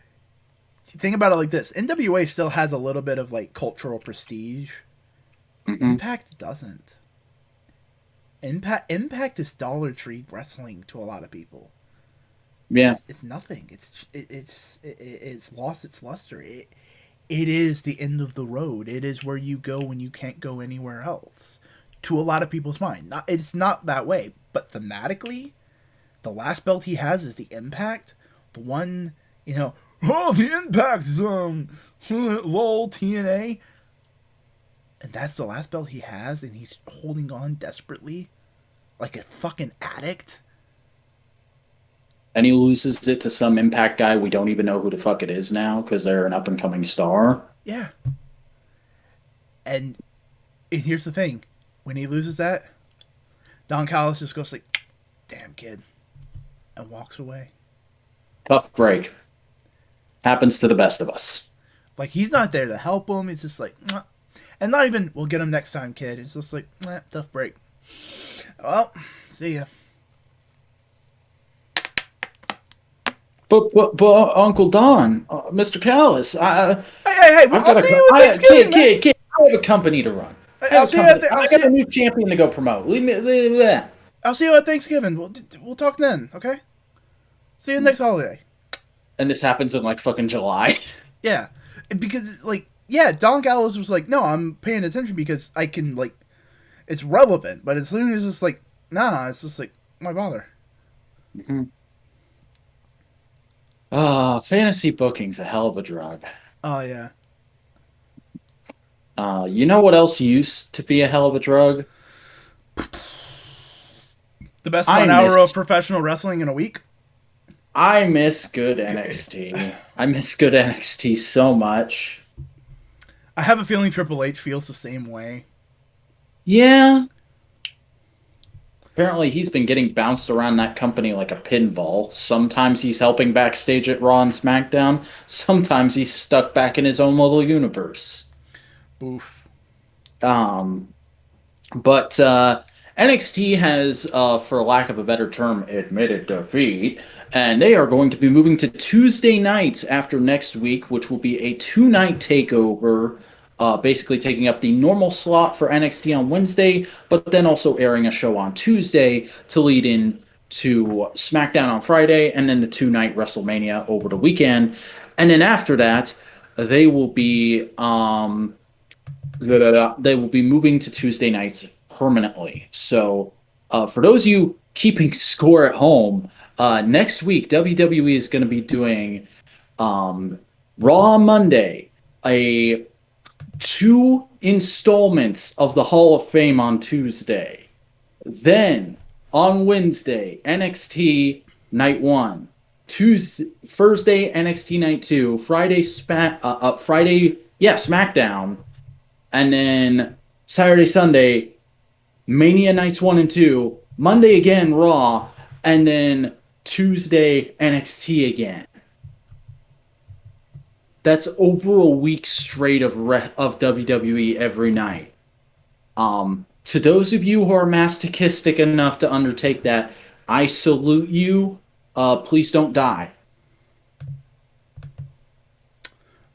[SPEAKER 1] think about it like this: NWA still has a little bit of like cultural prestige.
[SPEAKER 2] Hmm.
[SPEAKER 1] Impact doesn't. Impact is Dollar Tree wrestling to a lot of people.
[SPEAKER 2] Yeah.
[SPEAKER 1] It's nothing. It's lost its luster. It is the end of the road. It is where you go when you can't go anywhere else. To a lot of people's mind, it's not that way. But thematically, the last belt he has is the Impact, the one Oh, the Impact Zone, lol TNA, and that's the last belt he has, and he's holding on desperately, like a fucking addict.
[SPEAKER 2] And he loses it to some Impact guy we don't even know who the fuck it is now because they're an up and coming star.
[SPEAKER 1] Yeah, and here's the thing: when he loses that, Don Callis just goes like, "Damn kid," and walks away.
[SPEAKER 2] Tough break. Happens to the best of us.
[SPEAKER 1] Like he's not there to help him. He's just like, "Mwah." And not even, "We'll get him next time, kid." It's just like, tough break. Well, see ya.
[SPEAKER 2] But Uncle Don, Mr. Callis,
[SPEAKER 1] Hey, well, I'll see you at Thanksgiving, man.
[SPEAKER 2] kid, I have a company to run.
[SPEAKER 1] I'll see you at
[SPEAKER 2] I got a new champion to go promote. Leave me that.
[SPEAKER 1] I'll see you at Thanksgiving. We'll talk then, okay? See you next holiday.
[SPEAKER 2] And this happens in like fucking July.
[SPEAKER 1] Yeah, because like yeah, Don Gallows was like, "No, I'm paying attention because I can like, it's relevant." But as soon as it's like, nah, it's just like, why bother?
[SPEAKER 2] Mm-hmm. Fantasy booking's a hell of a drug.
[SPEAKER 1] Oh yeah,
[SPEAKER 2] You know what else used to be a hell of a drug?
[SPEAKER 1] the best 1 hour of professional wrestling in a week.
[SPEAKER 2] I miss good NXT. I miss good NXT so much.
[SPEAKER 1] I have a feeling Triple H feels the same way.
[SPEAKER 2] Yeah. Apparently, he's been getting bounced around that company like a pinball. Sometimes he's helping backstage at Raw and SmackDown. Sometimes he's stuck back in his own little universe.
[SPEAKER 1] Boof.
[SPEAKER 2] But NXT has, for lack of a better term, admitted defeat, and they are going to be moving to Tuesday nights after next week, which will be a two-night takeover, basically taking up the normal slot for NXT on Wednesday, but then also airing a show on Tuesday to lead in to SmackDown on Friday, and then the two-night WrestleMania over the weekend. And then after that, they will be moving to Tuesday nights permanently. So, for those of you keeping score at home, next week WWE is going to be doing Raw Monday, a 2 installments of the Hall of Fame on Tuesday. Then on Wednesday, NXT Night 1. Thursday, NXT Night 2. Friday, SmackDown. And then Saturday, Sunday, Mania Nights 1 and 2. Monday again, Raw. And then Tuesday, NXT again. That's over a week straight of WWE every night. To those of you who are masochistic enough to undertake that, I salute you. Please don't die.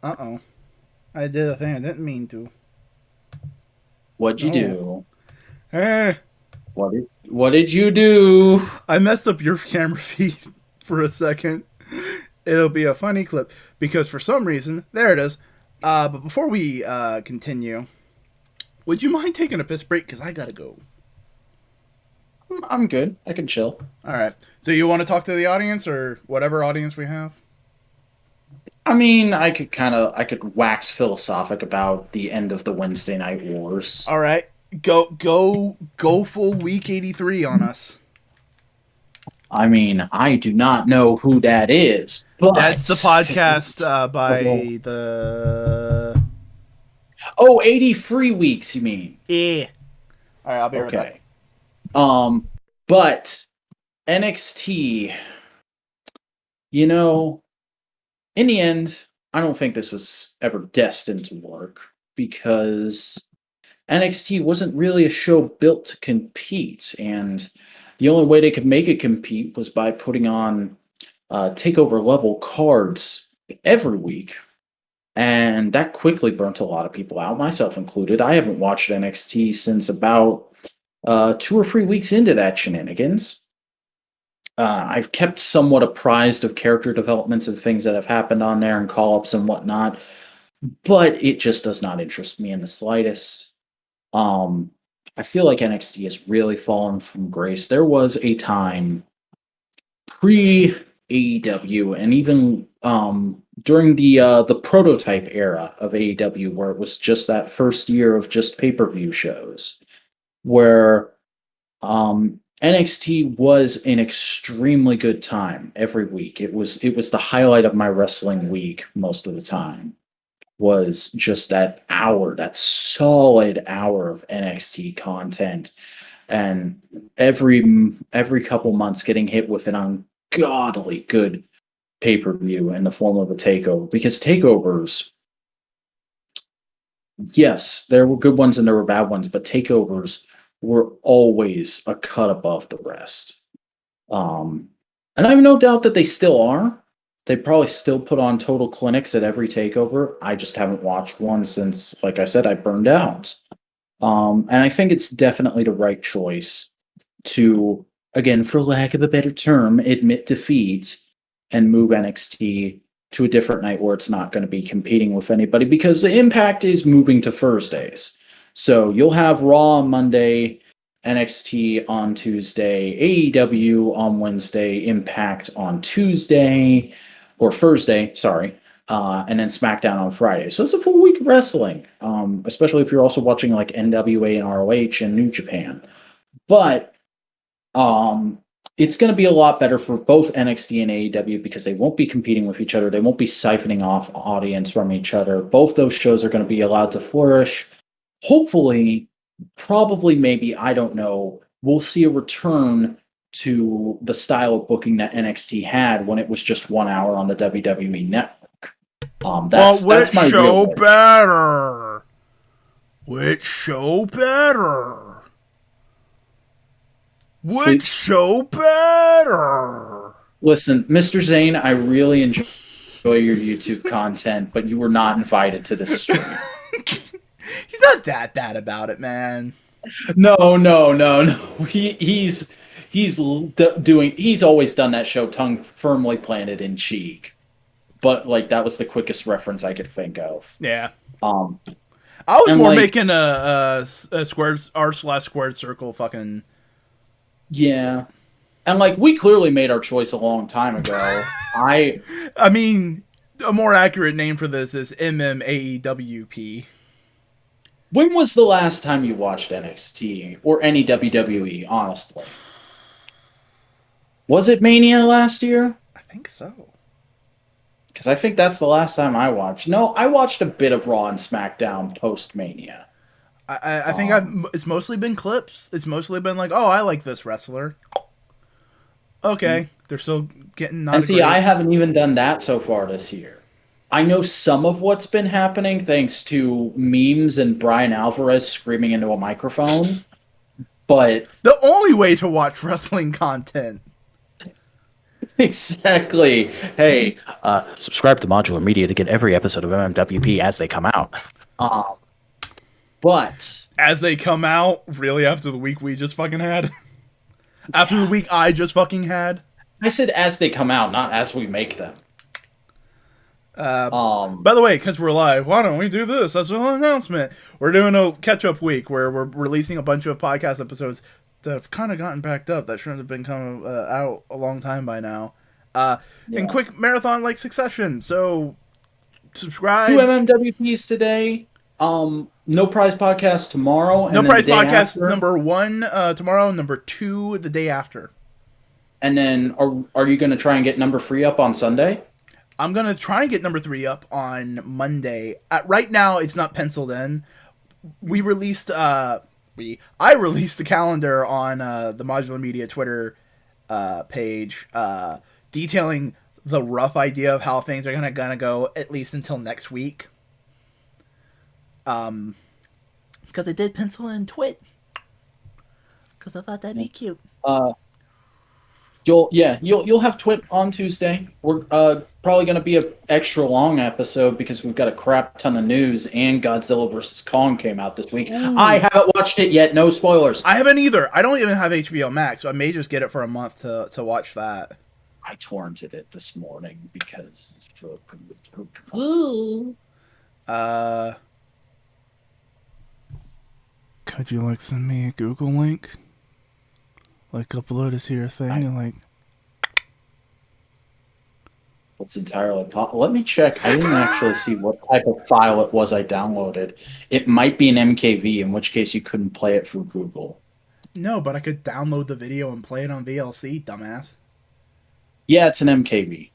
[SPEAKER 1] Uh-oh. I did a thing I didn't mean to.
[SPEAKER 2] What'd you do?
[SPEAKER 1] Hey.
[SPEAKER 2] What did you do?
[SPEAKER 1] I messed up your camera feed for a second. It'll be a funny clip because for some reason, there it is. But before we continue, would you mind taking a piss break? Because I gotta go.
[SPEAKER 2] I'm good. I can chill.
[SPEAKER 1] All right. So you want to talk to the audience or whatever audience we have?
[SPEAKER 2] I mean, I could wax philosophic about the end of the Wednesday Night Wars.
[SPEAKER 1] All right. Go full week 83 on us.
[SPEAKER 2] I mean, I do not know who that is, but
[SPEAKER 1] that's the podcast by the
[SPEAKER 2] 80 free weeks, you mean?
[SPEAKER 1] Yeah. All right, I'll be right back.
[SPEAKER 2] Um, but NXT, you know, in the end, I don't think this was ever destined to work because NXT wasn't really a show built to compete, and the only way they could make it compete was by putting on takeover level cards every week. And that quickly burnt a lot of people out, myself included. I haven't watched NXT since about 2 or 3 weeks into that shenanigans. I've kept somewhat apprised of character developments and things that have happened on there and call ups and whatnot, but it just does not interest me in the slightest. Um, I feel like NXT has really fallen from grace. There was a time pre AEW and even during the prototype era of AEW, where it was just that first year of just pay per view shows, where NXT was an extremely good time every week. It was the highlight of my wrestling week most of the time. Was just that hour, that solid hour of NXT content, and every couple months getting hit with an ungodly good pay per view in the form of a takeover. Because takeovers, yes, there were good ones and there were bad ones, but takeovers were always a cut above the rest. And I have no doubt that they still are. They probably still put on total clinics at every takeover. I just haven't watched one since, like I said, I burned out. And I think it's definitely the right choice to, again, for lack of a better term, admit defeat and move NXT to a different night where it's not going to be competing with anybody because the Impact is moving to Thursdays. So you'll have Raw on Monday, NXT on Tuesday, AEW on Wednesday, Impact on Tuesday, or Thursday, sorry, and then SmackDown on Friday. So it's a full week of wrestling, especially if you're also watching like NWA and ROH and New Japan. But it's going to be a lot better for both NXT and AEW because they won't be competing with each other. They won't be siphoning off audience from each other. Both those shows are going to be allowed to flourish. Hopefully, probably, maybe, I don't know, we'll see a return to the style of booking that NXT had when it was just 1 hour on the WWE network. That's my real
[SPEAKER 1] show better? Which show better? Which show better?
[SPEAKER 2] Listen, Mr. Zane, I really enjoy your YouTube content, but you were not invited to this stream.
[SPEAKER 1] He's not that bad about it, man.
[SPEAKER 2] No. He's always done that show, tongue firmly planted in cheek. But like that was the quickest reference I could think of.
[SPEAKER 1] Yeah. I was more
[SPEAKER 2] like,
[SPEAKER 1] making a squared r/squared circle fucking.
[SPEAKER 2] Yeah. And like we clearly made our choice a long time ago. I
[SPEAKER 1] mean, a more accurate name for this is MMAWP.
[SPEAKER 2] When was the last time you watched NXT or any WWE, honestly? Was it Mania last year?
[SPEAKER 1] I think so.
[SPEAKER 2] Because I think that's the last time I watched. No, I watched a bit of Raw and SmackDown post Mania.
[SPEAKER 1] I think it's mostly been clips. It's mostly been like, oh, I like this wrestler. Okay, they're still getting.
[SPEAKER 2] And see, I haven't even done that so far this year. I know some of what's been happening thanks to memes and Brian Alvarez screaming into a microphone, but
[SPEAKER 1] the only way to watch wrestling content.
[SPEAKER 2] Exactly. Hey, subscribe to Modular Media to get every episode of MMWP as they come out. But
[SPEAKER 1] as they come out, really, after the week we just fucking had? After the week I just fucking had?
[SPEAKER 2] I said as they come out, not as we make them.
[SPEAKER 1] By the way, because we're live, why don't we do this as an announcement? We're doing a catch-up week where we're releasing a bunch of podcast episodes that have kind of gotten backed up that shouldn't have been coming out a long time by now. In quick marathon-like succession. So, subscribe.
[SPEAKER 2] 2 MMWPs today. No Prize Podcast tomorrow.
[SPEAKER 1] No Prize Podcast number 1 tomorrow, number 2 the day after.
[SPEAKER 2] And then are you going to try and get number 3 up on Sunday?
[SPEAKER 1] I'm going to try and get number 3 up on Monday. Right now, it's not penciled in. We released I released a calendar on the Modular Media Twitter page detailing the rough idea of how things are gonna go at least until next week. Because I did pencil in Twit. Because I thought that'd be cute.
[SPEAKER 2] You'll have Twit on Tuesday. We're probably going to be an extra long episode because we've got a crap ton of news, and Godzilla vs. Kong came out this week.
[SPEAKER 1] Ooh.
[SPEAKER 2] I haven't watched it yet. No spoilers.
[SPEAKER 1] I haven't either. I don't even have HBO Max, so I may just get it for a month to watch that.
[SPEAKER 2] I torrented it this morning because
[SPEAKER 1] could you send me a Google link? Upload it to your thing and
[SPEAKER 2] It's entirely possible. Let me check. I didn't actually see what type of file it was I downloaded. It might be an MKV, in which case you couldn't play it through Google.
[SPEAKER 1] No, but I could download the video and play it on VLC, dumbass.
[SPEAKER 2] Yeah, it's an MKV.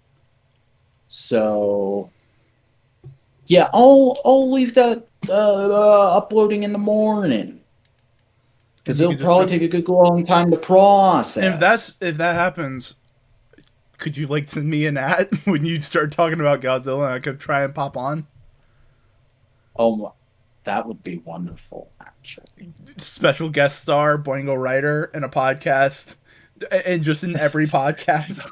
[SPEAKER 2] So, yeah, I'll leave that uploading in the morning. Because it'll probably take a good long time to process.
[SPEAKER 1] And if that happens, could you send me an ad when you start talking about Godzilla and I could try and pop on?
[SPEAKER 2] Oh, that would be wonderful, actually.
[SPEAKER 1] Special guest star, Boingo Writer, in a podcast. And just in every podcast.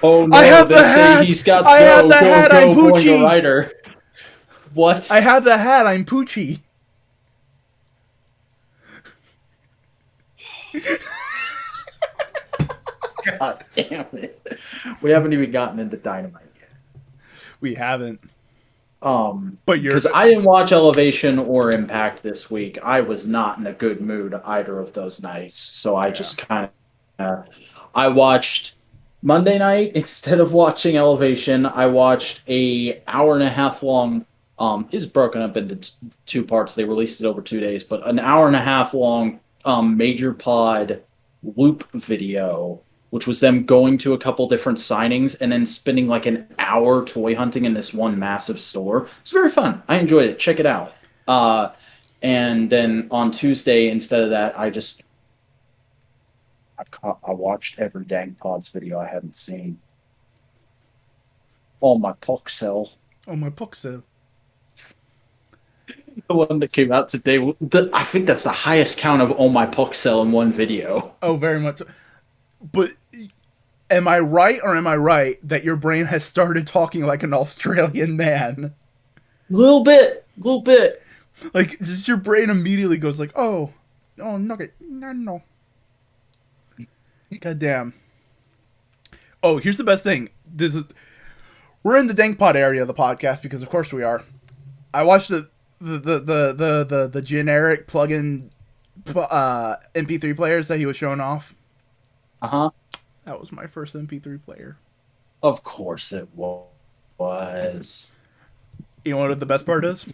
[SPEAKER 2] Oh no,
[SPEAKER 1] I have the hat!
[SPEAKER 2] He's got
[SPEAKER 1] I have the hat, I'm Poochie!
[SPEAKER 2] Boingo Writer. What?
[SPEAKER 1] I have the hat, I'm Poochie.
[SPEAKER 2] God damn it. We haven't even gotten into Dynamite yet.
[SPEAKER 1] We haven't.
[SPEAKER 2] But because I didn't watch Elevation or Impact this week. I was not in a good mood either of those nights. So I just kind of I watched Monday night instead of watching Elevation. I watched a hour and a half long it's broken up into two parts. They released it over 2 days, but an hour and a half long Major Pod loop video, which was them going to a couple different signings and then spending an hour toy hunting in this one massive store. It's very fun. I enjoyed it. Check it out. And then on Tuesday, instead of that, I watched every dang Pods video I hadn't seen. Oh, my Poxel.
[SPEAKER 1] Oh, my Poxel.
[SPEAKER 2] The one that came out today. I think that's the highest count of Oh My Poxel in one video.
[SPEAKER 1] Oh, very much so. But am I right or am I right that your brain has started talking like an Australian man?
[SPEAKER 2] Little bit.
[SPEAKER 1] Just your brain immediately goes oh, nugget, no. God damn. Oh, here's the best thing. We're in the Dank Pod area of the podcast because of course we are. I watched the generic plug-in MP3 players that he was showing off.
[SPEAKER 2] Uh-huh.
[SPEAKER 1] That was my first MP3 player.
[SPEAKER 2] Of course it was.
[SPEAKER 1] You know what the best part is?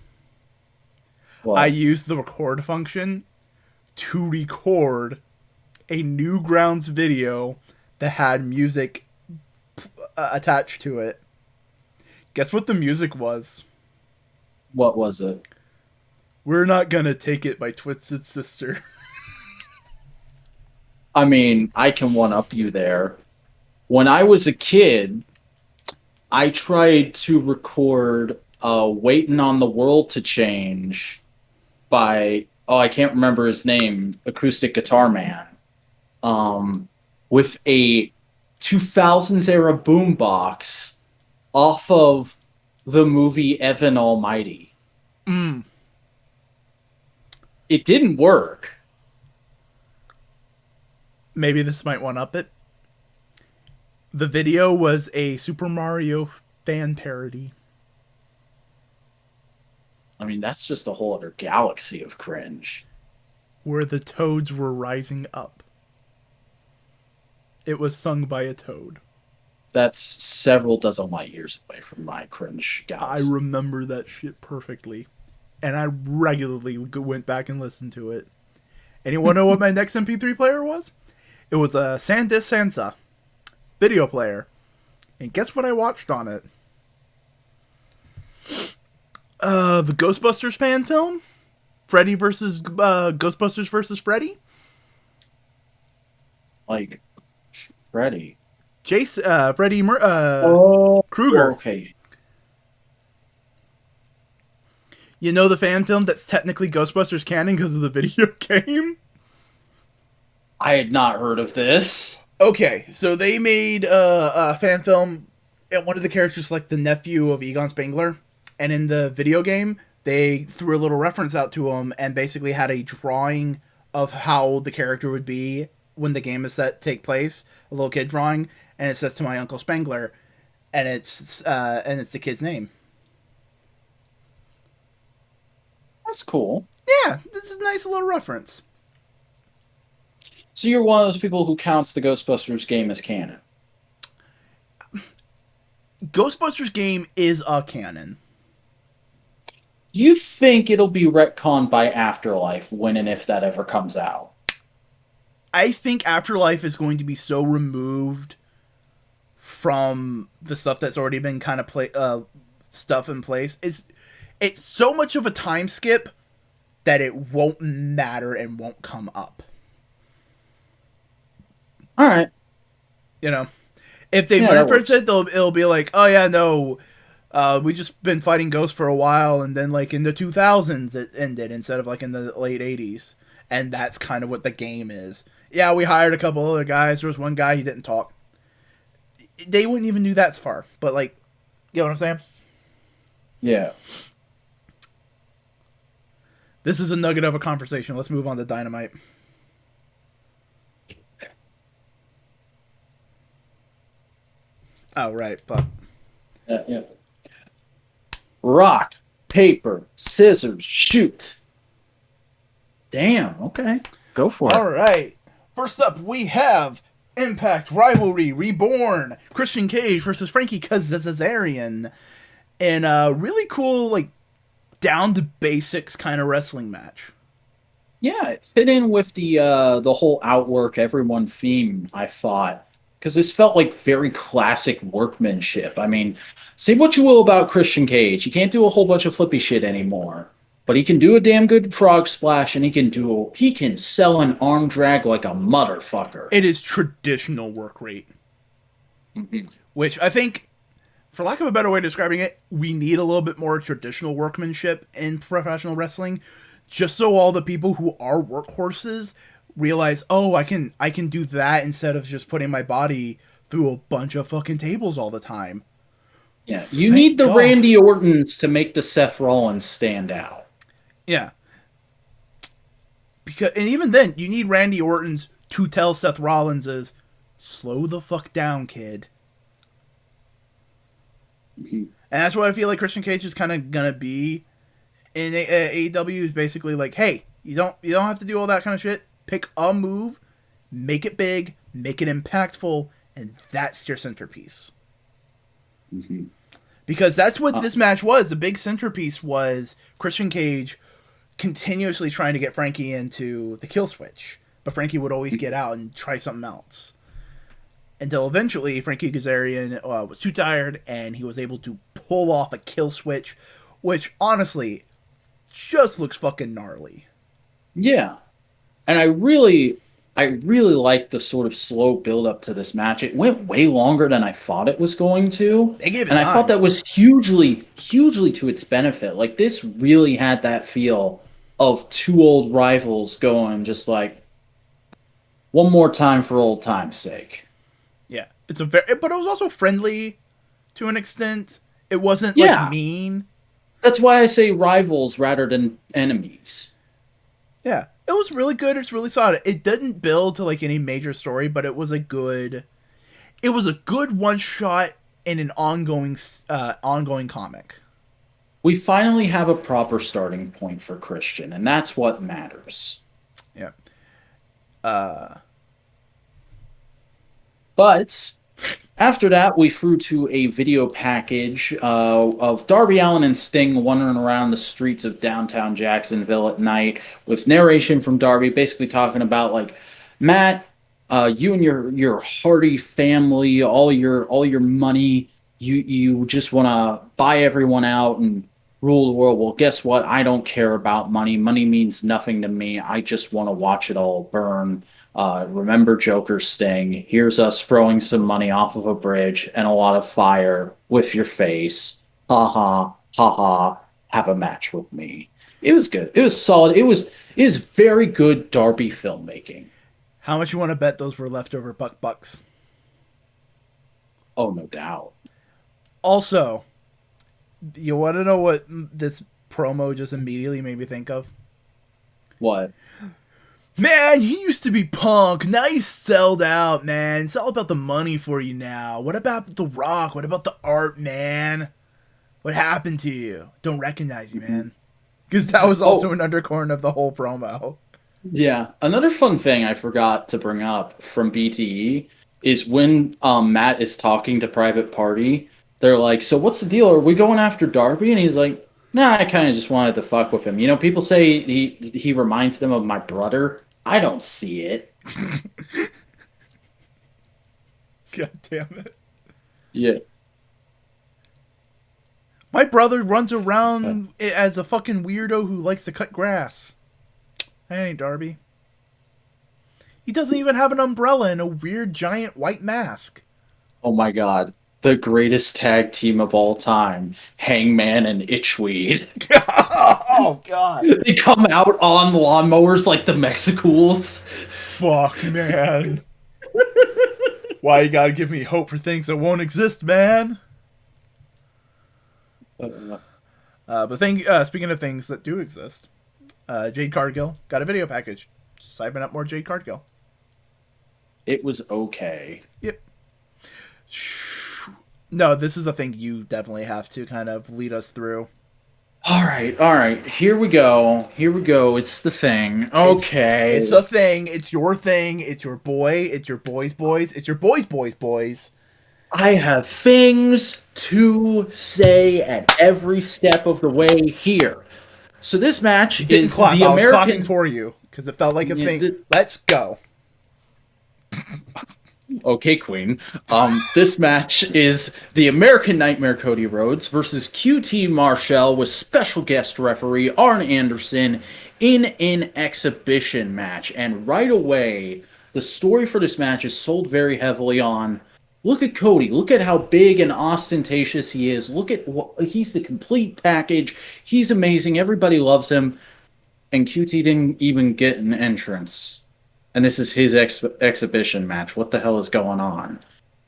[SPEAKER 1] What? I used the record function to record a Newgrounds video that had music attached to it. Guess what the music was?
[SPEAKER 2] What was it?
[SPEAKER 1] We're Not Gonna Take It by Twisted Sister.
[SPEAKER 2] I mean, I can one-up you there. When I was a kid, I tried to record Waiting on the World to Change by, I can't remember his name, Acoustic Guitar Man, with a 2000s era boombox off of the movie Evan Almighty. It didn't work.
[SPEAKER 1] Maybe this might one-up it. The video was a Super Mario fan parody.
[SPEAKER 2] I mean, that's just a whole other galaxy of cringe.
[SPEAKER 1] Where the toads were rising up. It was sung by a toad.
[SPEAKER 2] That's several dozen light years away from my cringe galaxy.
[SPEAKER 1] I remember that shit perfectly. And I regularly went back and listened to it. Anyone know what my next MP3 player was? It was a SanDisk Sansa video player. And guess what I watched on it? The Ghostbusters fan film? Freddy versus Ghostbusters versus Freddy.
[SPEAKER 2] Like Freddy.
[SPEAKER 1] Jason, Freddy
[SPEAKER 2] Oh,
[SPEAKER 1] Krueger.
[SPEAKER 2] okay.
[SPEAKER 1] You know the fan film that's technically Ghostbusters canon because of the video game?
[SPEAKER 2] I had not heard of this.
[SPEAKER 1] Okay, so they made a fan film, and one of the characters like the nephew of Egon Spengler, and in the video game they threw a little reference out to him and basically had a drawing of how the character would be when the game is set take place, a little kid drawing, and it says to my uncle Spengler, and it's the kid's name.
[SPEAKER 2] That's cool.
[SPEAKER 1] Yeah, this is a nice little reference.
[SPEAKER 2] So you're one of those people who counts the Ghostbusters game as canon.
[SPEAKER 1] Ghostbusters game is a canon.
[SPEAKER 2] Do you think it'll be retconned by Afterlife when and if that ever comes out?
[SPEAKER 1] I think Afterlife is going to be so removed from the stuff that's already been kind of stuff in place. It's so much of a time skip that it won't matter and won't come up.
[SPEAKER 2] All right.
[SPEAKER 1] You know, if they
[SPEAKER 2] Yeah, that
[SPEAKER 1] reference
[SPEAKER 2] works.
[SPEAKER 1] it, it'll be like, oh yeah, no, we just been fighting ghosts for a while, and then like in the 2000s it ended instead of like in the late 80s, and that's kind of what the game is. Yeah, we hired a couple other guys. There was one guy, he didn't talk. They wouldn't even do that far, but like, you know what I'm saying?
[SPEAKER 2] Yeah.
[SPEAKER 1] This is a nugget of a conversation. Let's move on to Dynamite. Oh, right. Fuck.
[SPEAKER 2] Yeah. Rock, paper, scissors, shoot. Damn. Okay. Go for
[SPEAKER 1] All
[SPEAKER 2] it.
[SPEAKER 1] right. First up, we have Impact Rivalry Reborn. Christian Cage versus Frankie Kazarian. And a really cool, like, down to basics kind of wrestling match.
[SPEAKER 2] Yeah, it fit in with the whole outwork everyone theme, I thought. Because this felt like very classic workmanship. I mean, say what you will about Christian Cage. He can't do a whole bunch of flippy shit anymore. But he can do a damn good frog splash, and he can sell an arm drag like a motherfucker.
[SPEAKER 1] It is traditional work rate.
[SPEAKER 2] Mhm.
[SPEAKER 1] Which I think, for lack of a better way of describing it, we need a little bit more traditional workmanship in professional wrestling, just so all the people who are workhorses realize, oh, I can do that instead of just putting my body through a bunch of fucking tables all the time.
[SPEAKER 2] Yeah, you
[SPEAKER 1] Thank
[SPEAKER 2] need the
[SPEAKER 1] God.
[SPEAKER 2] Randy Ortons to make the Seth Rollins stand out.
[SPEAKER 1] Yeah. And even then, you need Randy Orton's to tell Seth Rollins is, slow the fuck down, kid.
[SPEAKER 2] Mhm.
[SPEAKER 1] And that's what I feel like Christian Cage is kind of gonna be in AEW, is basically like, hey, you don't have to do all that kind of shit. Pick a move, make it big, make it impactful, and that's your centerpiece.
[SPEAKER 2] Mhm.
[SPEAKER 1] Because that's what this match was. The big centerpiece was Christian Cage continuously trying to get Frankie into the kill switch, but Frankie would always get out and try something else. Until eventually Frankie Kazarian was too tired and he was able to pull off a kill switch, which honestly just looks fucking gnarly.
[SPEAKER 2] Yeah. And I really liked the sort of slow build up to this match. It went way longer than I thought it was going to.
[SPEAKER 1] They gave it
[SPEAKER 2] And I
[SPEAKER 1] time.
[SPEAKER 2] thought that was hugely to its benefit. Like this really had that feel of two old rivals going just like one more time for old time's sake.
[SPEAKER 1] Yeah, it's but it was also friendly to an extent. It wasn't
[SPEAKER 2] Yeah.
[SPEAKER 1] like mean.
[SPEAKER 2] That's why I say rivals rather than enemies.
[SPEAKER 1] Yeah, it was really good. It's really solid. It didn't build to like any major story, but it was a good. It was a good one shot in an ongoing comic.
[SPEAKER 2] We finally have a proper starting point for Christian, and that's what matters.
[SPEAKER 1] Yeah. Uh.
[SPEAKER 2] But after that, we threw to a video package of Darby Allin and Sting wandering around the streets of downtown Jacksonville at night with narration from Darby, basically talking about like, Matt, you and your Hardy family, all your money, you just want to buy everyone out and rule the world. Well, guess what? I don't care about money. Money means nothing to me. I just want to watch it all burn. Remember Joker's sting. Here's us throwing some money off of a bridge and a lot of fire with your face. Ha ha, ha ha. Have a match with me. It was good. It was solid. It was very good Darby filmmaking.
[SPEAKER 1] How much you want to bet those were leftover bucks?
[SPEAKER 2] Oh, no doubt.
[SPEAKER 1] Also, you want to know what this promo just immediately made me think of?
[SPEAKER 2] What?
[SPEAKER 1] Man, he used to be Punk. Now he's sold out, man. It's all about the money for you now. What about The Rock? What about the art, man? What happened to you? Don't recognize you, man. Because that was also
[SPEAKER 2] Oh,
[SPEAKER 1] an undercurrent of the whole promo.
[SPEAKER 2] yeah. Another fun thing I forgot to bring up from BTE is when Matt is talking to Private Party, they're like, "So what's the deal? Are we going after Darby?" And he's like, "Nah, I kind of just wanted to fuck with him. You know, people say he reminds them of my brother. I don't see it."
[SPEAKER 1] God damn it.
[SPEAKER 2] Yeah.
[SPEAKER 1] My brother runs around as a fucking weirdo who likes to cut grass. That ain't Darby. He doesn't even have an umbrella and a weird giant white mask.
[SPEAKER 2] Oh my God. The greatest tag team of all time, Hangman and Itchweed.
[SPEAKER 1] Oh, God.
[SPEAKER 2] They come out on lawnmowers like the Mexicools.
[SPEAKER 1] Fuck, man. Why you gotta give me hope for things that won't exist, man?
[SPEAKER 2] Uh,
[SPEAKER 1] Speaking of things that do exist, Jade Cargill got a video package. Hyping up more Jade Cargill.
[SPEAKER 2] it was okay.
[SPEAKER 1] Yep. No, this is a thing you definitely have to kind of lead us through.
[SPEAKER 2] All right, all right. Here we go. Here we go. It's the thing. Okay.
[SPEAKER 1] It's a thing. It's your thing. It's your boy. It's your boys' boys. It's your boys'.
[SPEAKER 2] I have things to say at every step of the way here. So this match
[SPEAKER 1] Didn't
[SPEAKER 2] is
[SPEAKER 1] clap.
[SPEAKER 2] the
[SPEAKER 1] I was clapping
[SPEAKER 2] American.
[SPEAKER 1] for you because it felt like a
[SPEAKER 2] Yeah,
[SPEAKER 1] thing. Let's go.
[SPEAKER 2] Okay, Queen. This match is the American Nightmare Cody Rhodes versus QT Marshall with special guest referee Arn Anderson in an exhibition match. And right away, the story for this match is sold very heavily on. Look at Cody. Look at how big and ostentatious he is. Look at what he's the complete package. He's amazing. Everybody loves him. And QT didn't even get an entrance, and this is his exhibition match. What the hell is going on?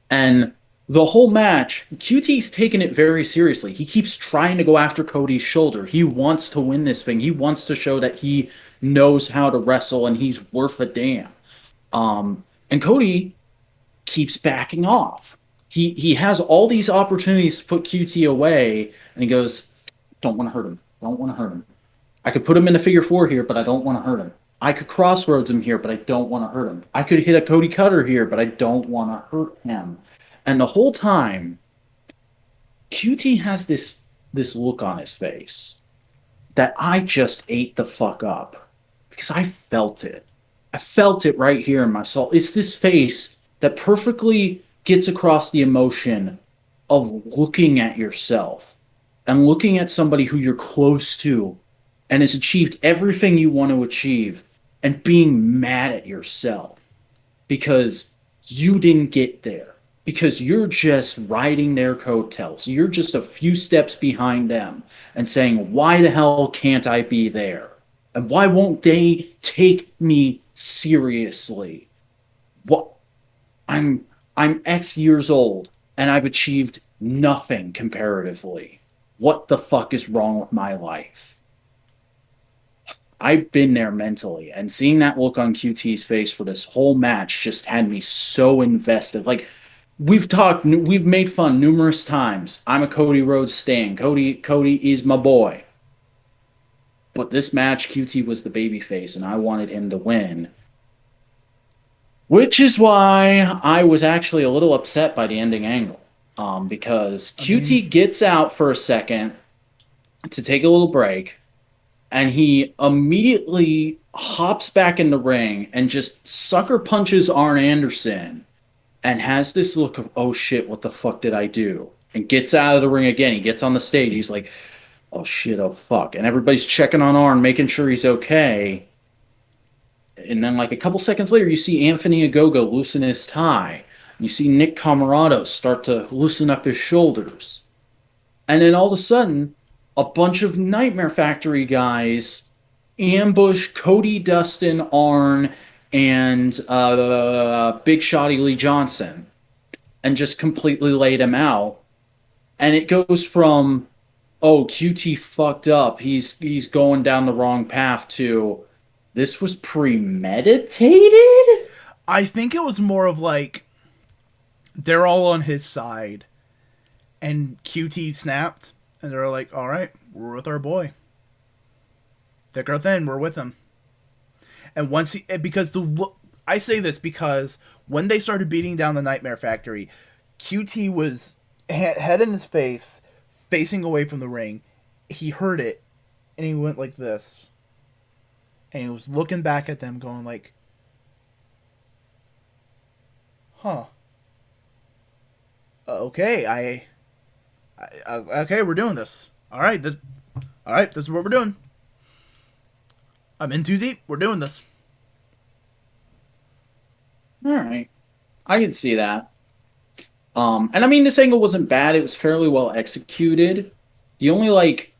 [SPEAKER 2] And the whole match, QT's taking it very seriously. He keeps trying to go after Cody's shoulder. He wants to win this thing. He wants to show that he knows how to wrestle and he's worth a damn. And Cody keeps backing off. He has all these opportunities to put QT away, and he goes, "Don't want to hurt him. Don't want to hurt him. I could put him in a figure four here, but I don't want to hurt him. I could crossroads him here, but I don't want to hurt him. I could hit a Cody Cutter here, but I don't want to hurt him." And the whole time, QT has this look on his face that I just ate the fuck up because I felt it. I felt it right here in my soul. It's this face that perfectly gets across the emotion of looking at yourself and looking at somebody who you're close to and has achieved everything you want to achieve and being mad at yourself because you didn't get there, because you're just riding their coattails. You're just a few steps behind them and saying, "Why the hell can't I be there? And why won't they take me seriously? What I'm X years old and I've achieved nothing comparatively. What the fuck is wrong with my life?" I've been there mentally, and seeing that look on QT's face for this whole match just had me so invested. Like, we've made fun numerous times. I'm a Cody Rhodes stan. Cody is my boy. But this match, QT was the babyface, and I wanted him to win. Which is why I was actually a little upset by the ending angle. Because QT gets out for a second to take a little break, and he immediately hops back in the ring and just sucker punches Arn Anderson and has this look of, "Oh shit, what the fuck did I do?" And gets out of the ring again. He gets on the stage. He's like, oh shit, oh fuck. And everybody's checking on Arn, making sure he's okay. And then, like, a couple seconds later, you see Anthony Agogo loosen his tie. You see Nick Camarado start to loosen up his shoulders. And then all of a sudden, a bunch of Nightmare Factory guys ambush Cody, Dustin, Arn, and Big Shotty Lee Johnson and just completely laid him out. And it goes from, oh, QT fucked up. He's going down the wrong path to this was premeditated?
[SPEAKER 1] I think it was more of like they're all on his side, and QT snapped, and they're like, "All right, we're with our boy. Thick or thin, we're with him." And once he, because I say this because when they started beating down the Nightmare Factory, QT was head in his face, facing away from the ring. He heard it, and he went like this, and he was looking back at them, going like, "Huh. Okay, okay, we're doing this. All right, this is what we're doing. I'm in too deep. We're doing this."
[SPEAKER 2] All right. I can see that. And I mean, this angle wasn't bad. It was fairly well executed. The only, like,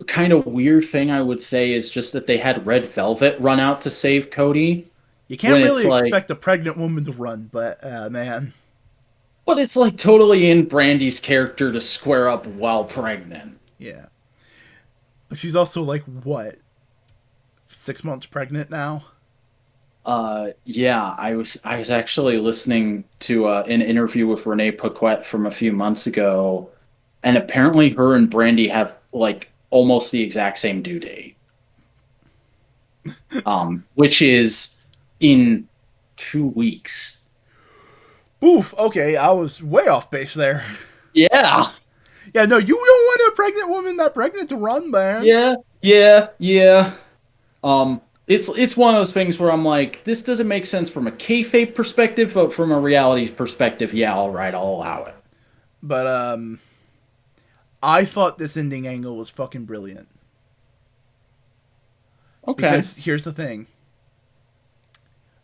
[SPEAKER 2] kind of weird thing I would say is just that they had Red Velvet run out to save Cody.
[SPEAKER 1] You can't
[SPEAKER 2] When it's
[SPEAKER 1] really
[SPEAKER 2] like,
[SPEAKER 1] expect a pregnant woman to run, but man,
[SPEAKER 2] but it's like totally in Brandy's character to square up while pregnant.
[SPEAKER 1] yeah. But she's also like what, 6 months pregnant now?
[SPEAKER 2] Yeah, I was actually listening to an interview with Renee Paquette from a few months ago, and apparently her and Brandy have like almost the exact same due date. Which is in 2 weeks.
[SPEAKER 1] Oof. Okay, I was way off base there.
[SPEAKER 2] Yeah,
[SPEAKER 1] Yeah, no, you don't want a pregnant woman that pregnant to run, man.
[SPEAKER 2] yeah. It's one of those things where I'm like, this doesn't make sense from a kayfabe perspective, but from a reality perspective, yeah, all right, I'll allow it.
[SPEAKER 1] But I thought this ending angle was fucking brilliant.
[SPEAKER 2] Okay.
[SPEAKER 1] Because here's the thing.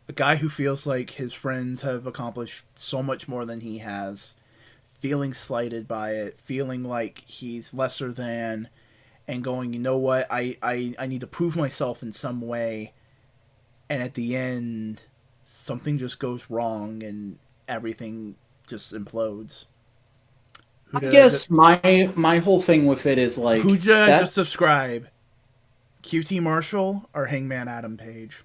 [SPEAKER 1] A guy who feels like his friends have accomplished so much more than he has, feeling slighted by it, feeling like he's lesser than, and going, you know what, I need to prove myself in some way, and at the end, something just goes wrong and everything just implodes.
[SPEAKER 2] I guess my whole thing with it is like
[SPEAKER 1] Who
[SPEAKER 2] that
[SPEAKER 1] just subscribe? QT Marshall or Hangman Adam Page?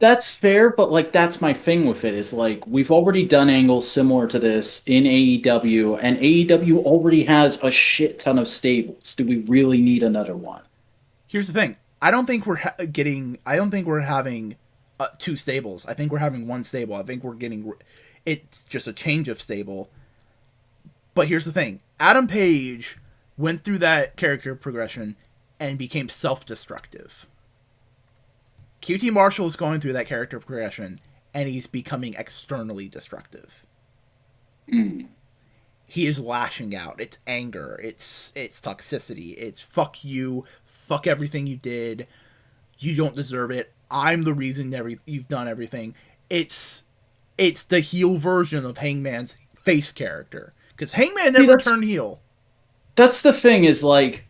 [SPEAKER 2] that's fair, but like that's my thing with it is like we've already done angles similar to this in AEW, and AEW already has a shit ton of stables. Do we really need another one?
[SPEAKER 1] Here's the thing. I don't think we're getting. I don't think we're having two stables. I think we're having one stable. I think we're getting. It's just a change of stable. But here's the thing. Adam Page went through that character progression and became self-destructive. QT Marshall is going through that character progression and he's becoming externally destructive.
[SPEAKER 2] Mm.
[SPEAKER 1] He is lashing out. It's anger. It's toxicity. It's fuck you. Fuck everything you did. You don't deserve it. I'm the reason you've done everything. It's the heel version of Hangman's face character. Because Hangman never turned heel.
[SPEAKER 2] That's the thing is like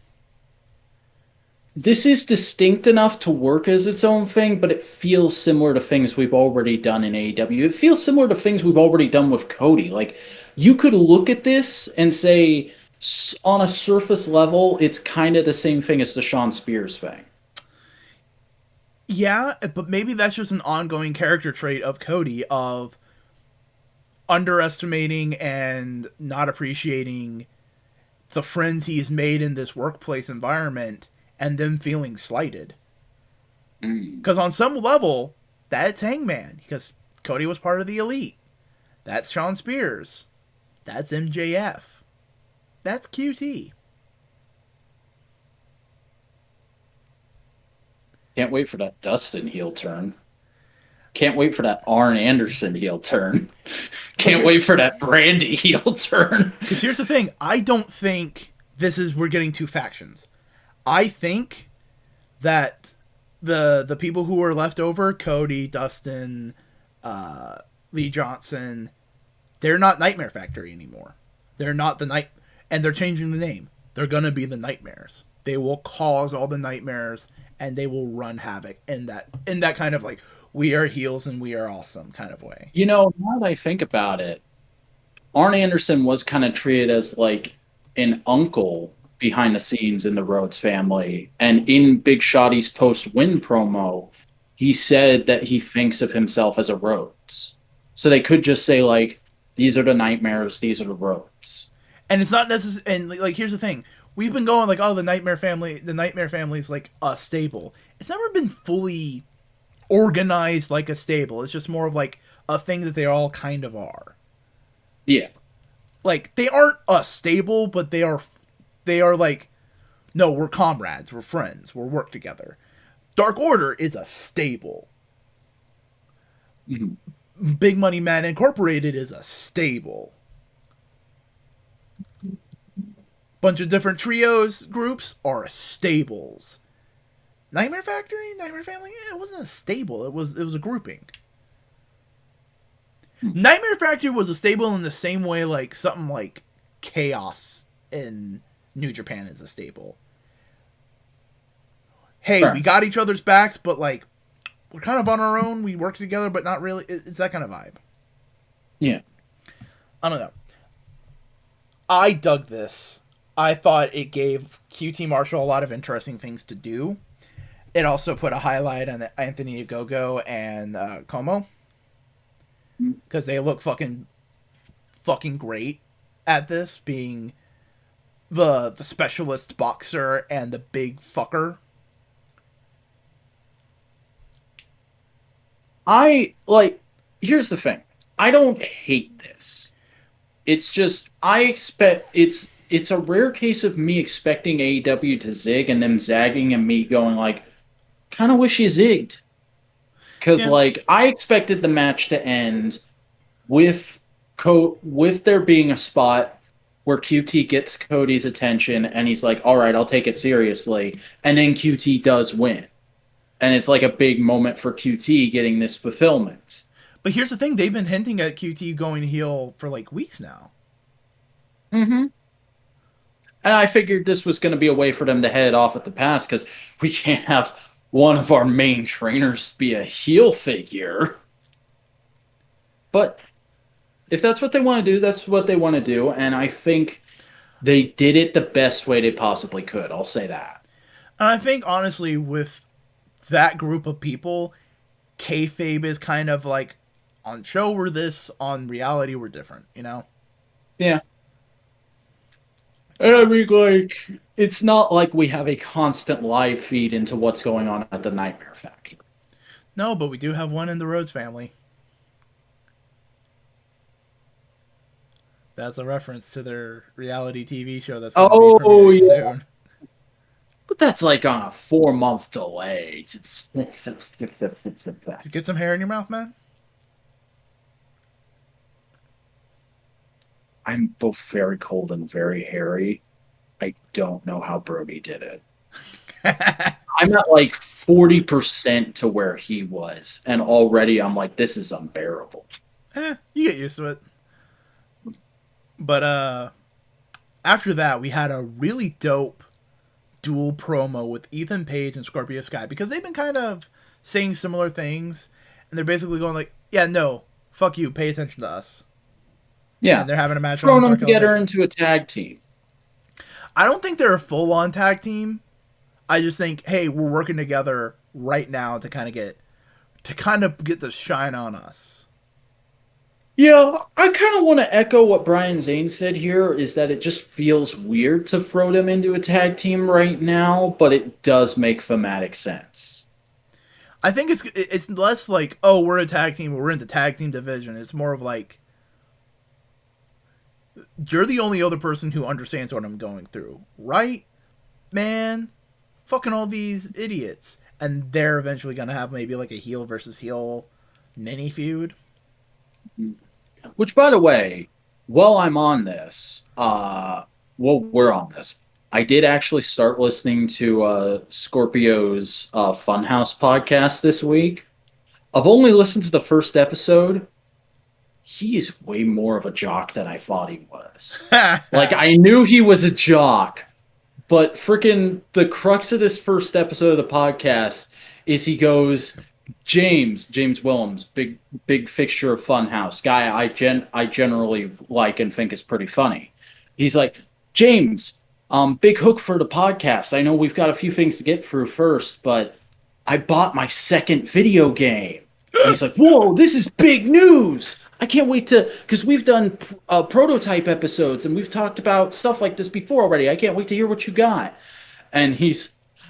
[SPEAKER 2] this is distinct enough to work as its own thing, but it feels similar to things we've already done in AEW. It feels similar to things we've already done with Cody. Like, you could look at this and say, on a surface level, it's kind of the same thing as the Shawn Spears thing.
[SPEAKER 1] Yeah, but maybe that's just an ongoing character trait of Cody of underestimating and not appreciating the friends he's made in this workplace environment and them feeling slighted. Because on some level, that's Hangman. Because Cody was part of the Elite. That's Shawn Spears. That's MJF. That's QT.
[SPEAKER 2] Can't wait for that Dustin heel turn. Can't wait for that Arn Anderson heel turn. Can't wait for that Brandy heel turn.
[SPEAKER 1] Because here's the thing. I don't think we're getting two factions. I think that the people who are left over, Cody, Dustin, uh, Lee Johnson, they're not Nightmare Factory anymore. They're not the night, and they're changing the name. They're gonna be the Nightmares. They will cause all the nightmares, and they will run havoc in that kind of like we are heels and we are awesome kind of way.
[SPEAKER 2] You know, now that I think about it, Arn Anderson was kind of treated as like an uncle behind the scenes in the Rhodes family. And in Big Shotty's post win promo, he said that he thinks of himself as a Rhodes. So they could just say, like, these are the Nightmares, these are the Rhodes.
[SPEAKER 1] And it's not necessary. And like, here's the thing: we've been going like, oh, the Nightmare Family, is like a stable. It's never been fully organized like a stable. It's just more of like a thing that they all kind of are.
[SPEAKER 2] Yeah.
[SPEAKER 1] Like they aren't a stable, but they are like, no, we're comrades, we're friends, we'll work together. Dark Order is a stable.
[SPEAKER 2] Mm-hmm.
[SPEAKER 1] Big Money Man Incorporated is a stable. Bunch of different trios groups are stables. Nightmare Factory, Nightmare Family, it wasn't a stable. It was a grouping. Nightmare Factory was a stable in the same way like something like Chaos in New Japan is a stable. Hey,
[SPEAKER 2] Sure.
[SPEAKER 1] we got each other's backs, but like we're kind of on our own. We work together, but not really. It's that kind of vibe.
[SPEAKER 2] Yeah.
[SPEAKER 1] I don't know. I dug this. I thought it gave QT Marshall a lot of interesting things to do. It also put a highlight on Anthony Ogogo and Como because they look fucking great at this, being the specialist boxer and the big fucker.
[SPEAKER 2] Here's the thing. I don't hate this. It's just I expect it's a rare case of me expecting AEW to zig and them zagging and me going like, kind of wish you zigged. Because
[SPEAKER 1] Yeah.
[SPEAKER 2] like I expected the match to end with with there being a spot where QT gets Cody's attention and he's like, "All right, I'll take it seriously," and then QT does win, and it's like a big moment for QT getting this fulfillment.
[SPEAKER 1] But here's the thing: they've been hinting at QT going heel for like weeks now.
[SPEAKER 2] Mm-hmm. And I figured this was going to be a way for them to head off at the pass because we can't have one of our main trainers be a heel figure. But if that's what they want to do, that's what they want to do. And I think they did it the best way they possibly could. I'll say that.
[SPEAKER 1] And I think honestly, with that group of people, kayfabe is kind of like on show we're this, on reality we're different. You know?
[SPEAKER 2] Yeah. And I mean, like, it's not like we have a constant live feed into what's going on at the Nightmare Factory.
[SPEAKER 1] No, but we do have one in the Rhodes family. That's a reference to their reality TV show that's going to be
[SPEAKER 2] Oh,
[SPEAKER 1] premiering
[SPEAKER 2] yeah.
[SPEAKER 1] soon.
[SPEAKER 2] But that's like on a 4-month delay.
[SPEAKER 1] Get some hair in your mouth, man.
[SPEAKER 2] I'm both very cold and very hairy. I don't know how Brody did it. I'm at like 40% to where he was, and already I'm like, this is unbearable.
[SPEAKER 1] You get used to it. But after that, we had a really dope dual promo with Ethan Page and Scorpio Sky because they've been kind of saying similar things, and they're basically going like, "Yeah, no, fuck you, pay attention to us."
[SPEAKER 2] Yeah,
[SPEAKER 1] And they're having a match.
[SPEAKER 2] throwing them together into a tag team.
[SPEAKER 1] I don't think they're a full-on tag team. I just think, hey, we're working together right now to kind of get the shine on us.
[SPEAKER 2] Yeah, I kind of want to echo what Brian Zane said here, is that it just feels weird to throw them into a tag team right now, but it does make thematic sense.
[SPEAKER 1] I think it's less like, oh, we're a tag team, we're in the tag team division. It's more of like, you're the only other person who understands what I'm going through, right, man? Fucking all these idiots. And they're eventually going to have maybe like a heel versus heel mini feud.
[SPEAKER 2] Which, by the way, while I'm on this, we're on this. I did actually start listening to Scorpio's Funhouse podcast this week. I've only listened to the first episode. He is way more of a jock than I thought he was. Like, I knew he was a jock, but freaking the crux of this first episode of the podcast is he goes, James Willems, big fixture of Funhouse, guy I generally like and think is pretty funny. He's like, James, big hook for the podcast. I know we've got a few things to get through first, but I bought my second video game. And he's like, whoa, this is big news. I can't wait to, because we've done prototype episodes and we've talked about stuff like this before already. I can't wait to hear what you got. And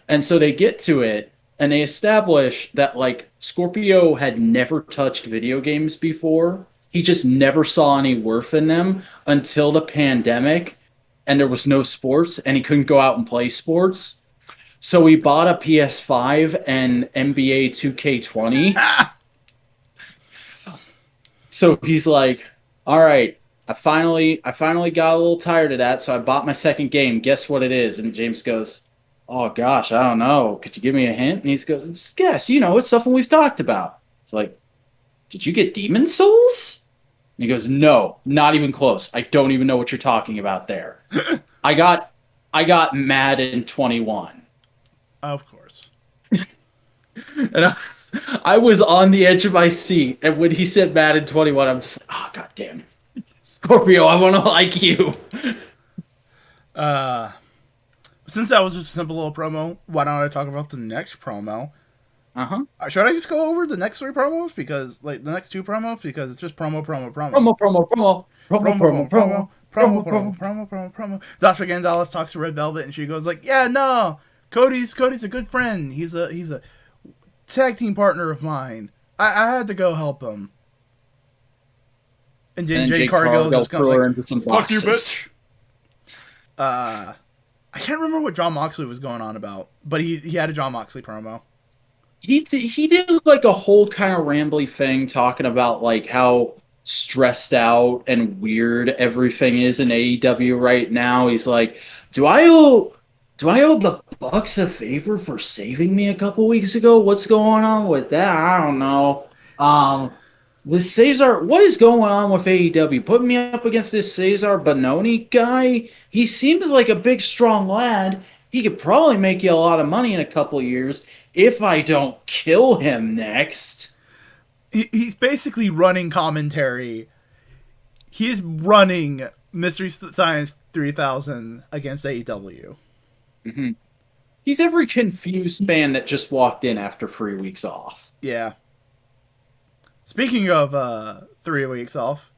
[SPEAKER 2] and so they get to it and they establish that like Scorpio had never touched video games before. He just never saw any worth in them until the pandemic and there was no sports and he couldn't go out and play sports. So he bought a PS5 and NBA 2K20. So he's like, all right, I finally got a little tired of that, so I bought my second game. Guess what it is? And James goes, oh gosh, I don't know. Could you give me a hint? And he goes, guess, it's something we've talked about. It's like, did you get Demon Souls? And he goes, no, not even close. I don't even know what you're talking about there. I got Madden 21.
[SPEAKER 1] Of course.
[SPEAKER 2] And I was on the edge of my seat, and when he said Madden 21, I'm just like, oh, god damn. Scorpio, I want to like you.
[SPEAKER 1] Since that was just a simple little promo, why don't I talk about the next promo?
[SPEAKER 2] Uh-huh.
[SPEAKER 1] Should I just go over the next three promos? Because, like, the next two promos? Because it's just promo. Dasha Gonzalez talks to Red Velvet, and she goes like, yeah, no, Cody's a good friend. He's a tag team partner of mine. I had to go help him. And then Jade Cargill just comes like, fuck you, bitch. I can't remember what Jon Moxley was going on about, but he had a Jon Moxley promo.
[SPEAKER 2] He did like a whole kind of rambly thing talking about like how stressed out and weird everything is in AEW right now. He's like, do I owe the Bucks a favor for saving me a couple weeks ago? What's going on with that? I don't know. This Cesar, what is going on with AEW? Putting me up against this Cesar Bononi guy? He seems like a big, strong lad. He could probably make you a lot of money in a couple of years if I don't kill him next.
[SPEAKER 1] He's basically running commentary. He's running Mystery Science 3000 against AEW.
[SPEAKER 2] Mm-hmm. He's every confused fan that just walked in after 3 weeks off.
[SPEAKER 1] Yeah. Speaking of 3 weeks off,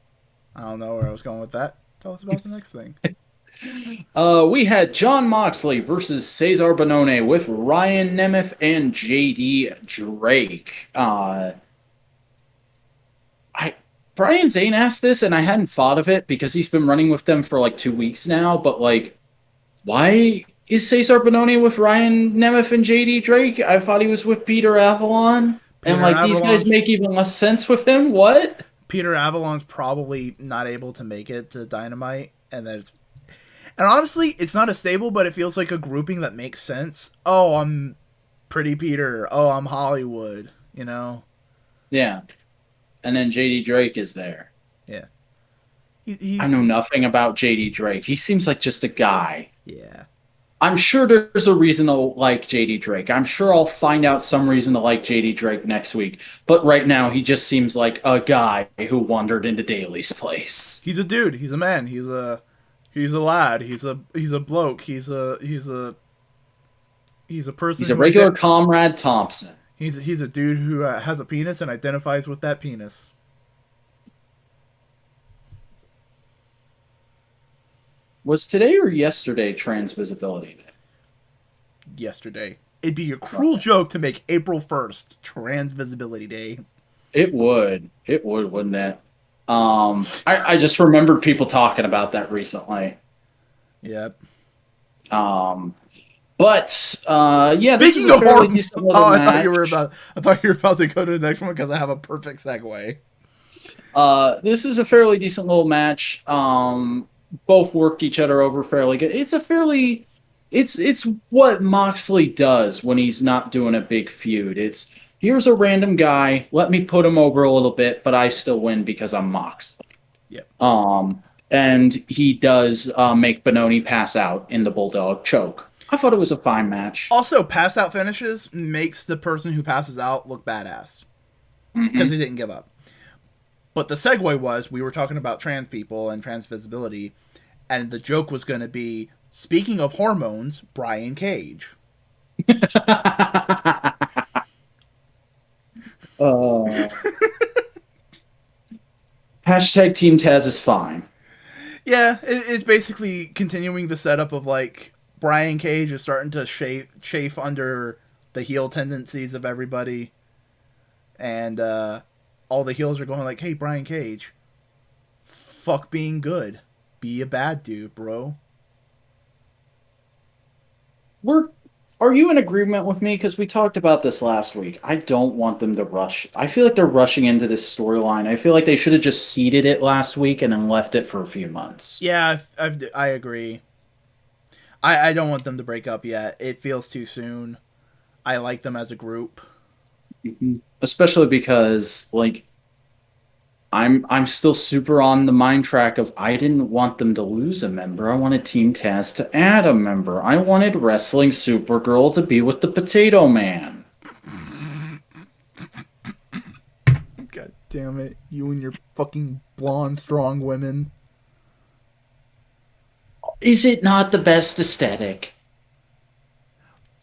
[SPEAKER 1] I don't know where I was going with that. Tell us about the next thing.
[SPEAKER 2] We had Jon Moxley versus Cesar Bononi with Ryan Nemeth and JD Drake. Brian Zane asked this, and I hadn't thought of it because he's been running with them for like 2 weeks now. But like, why is Cesar Bononi with Ryan Nemeth and JD Drake? I thought he was with Peter Avalon. And like these guys make even less sense with him. What?
[SPEAKER 1] Peter Avalon's probably not able to make it to Dynamite, and honestly, it's not a stable, but it feels like a grouping that makes sense. Oh, I'm Pretty Peter. Oh, I'm Hollywood.
[SPEAKER 2] Yeah. And then JD Drake is there.
[SPEAKER 1] Yeah.
[SPEAKER 2] I know nothing about JD Drake. He seems like just a guy.
[SPEAKER 1] Yeah.
[SPEAKER 2] I'm sure there's a reason to like JD Drake. I'm sure I'll find out some reason to like JD Drake next week. But right now, he just seems like a guy who wandered into Daly's place.
[SPEAKER 1] He's a dude. He's a man. He's a lad. He's a bloke. He's a person.
[SPEAKER 2] He's a regular Comrade Thompson.
[SPEAKER 1] He's a dude who has a penis and identifies with that penis.
[SPEAKER 2] Was today or yesterday Trans Visibility Day?
[SPEAKER 1] Yesterday. It'd be a cruel joke to make April 1st Trans Visibility Day.
[SPEAKER 2] It would. It would, wouldn't it? I just remembered people talking about that recently.
[SPEAKER 1] Yep.
[SPEAKER 2] But yeah, this is
[SPEAKER 1] Speaking
[SPEAKER 2] a
[SPEAKER 1] of
[SPEAKER 2] fairly decent little match.
[SPEAKER 1] I thought you were about to go to the next one because I have a perfect segue.
[SPEAKER 2] This is a fairly decent little match. Both worked each other over fairly good. It's a fairly It's what Moxley does when he's not doing a big feud. It's here's a random guy, let me put him over a little bit, but I still win because I'm Moxley.
[SPEAKER 1] Yep.
[SPEAKER 2] And he does make Benoni pass out in the Bulldog choke. I thought it was a fine match.
[SPEAKER 1] Also, pass out finishes makes the person who passes out look badass because
[SPEAKER 2] Hmm.
[SPEAKER 1] he didn't give up. But the segue was we were talking about trans people and trans visibility, and the joke was going to be speaking of hormones, Brian Cage.
[SPEAKER 2] uh, hashtag Team Taz is fine.
[SPEAKER 1] Yeah, it's basically continuing the setup of like Brian Cage is starting to chafe under the heel tendencies of everybody, and all the heels are going like, "Hey, Brian Cage, fuck being good, be a bad dude, bro."
[SPEAKER 2] We're Are you in agreement with me? Because we talked about this last week. I don't want them to rush. I feel like they're rushing into this storyline. I feel like they should have just seeded it last week and then left it for a few months.
[SPEAKER 1] Yeah, I agree. I don't want them to break up yet. It feels too soon. I like them as a group.
[SPEAKER 2] Mhm. Especially because like I'm still super on the mind track of I didn't want them to lose a member. I wanted Team Taz to add a member. I wanted Wrestling Supergirl to be with the Potato Man.
[SPEAKER 1] God damn it, you and your fucking blonde strong women.
[SPEAKER 2] Is it not the best aesthetic?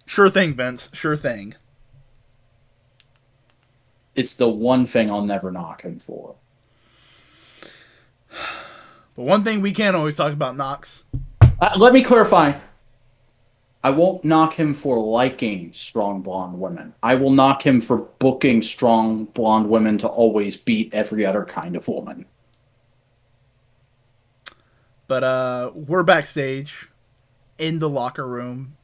[SPEAKER 1] Sure thing, Vince. Sure thing.
[SPEAKER 2] It's the one thing I'll never knock him for.
[SPEAKER 1] But one thing we can't always talk about, Knox.
[SPEAKER 2] Let me clarify. I won't knock him for liking strong blonde women. I will knock him for booking strong blonde women to always beat every other kind of woman.
[SPEAKER 1] But we're backstage in the locker room,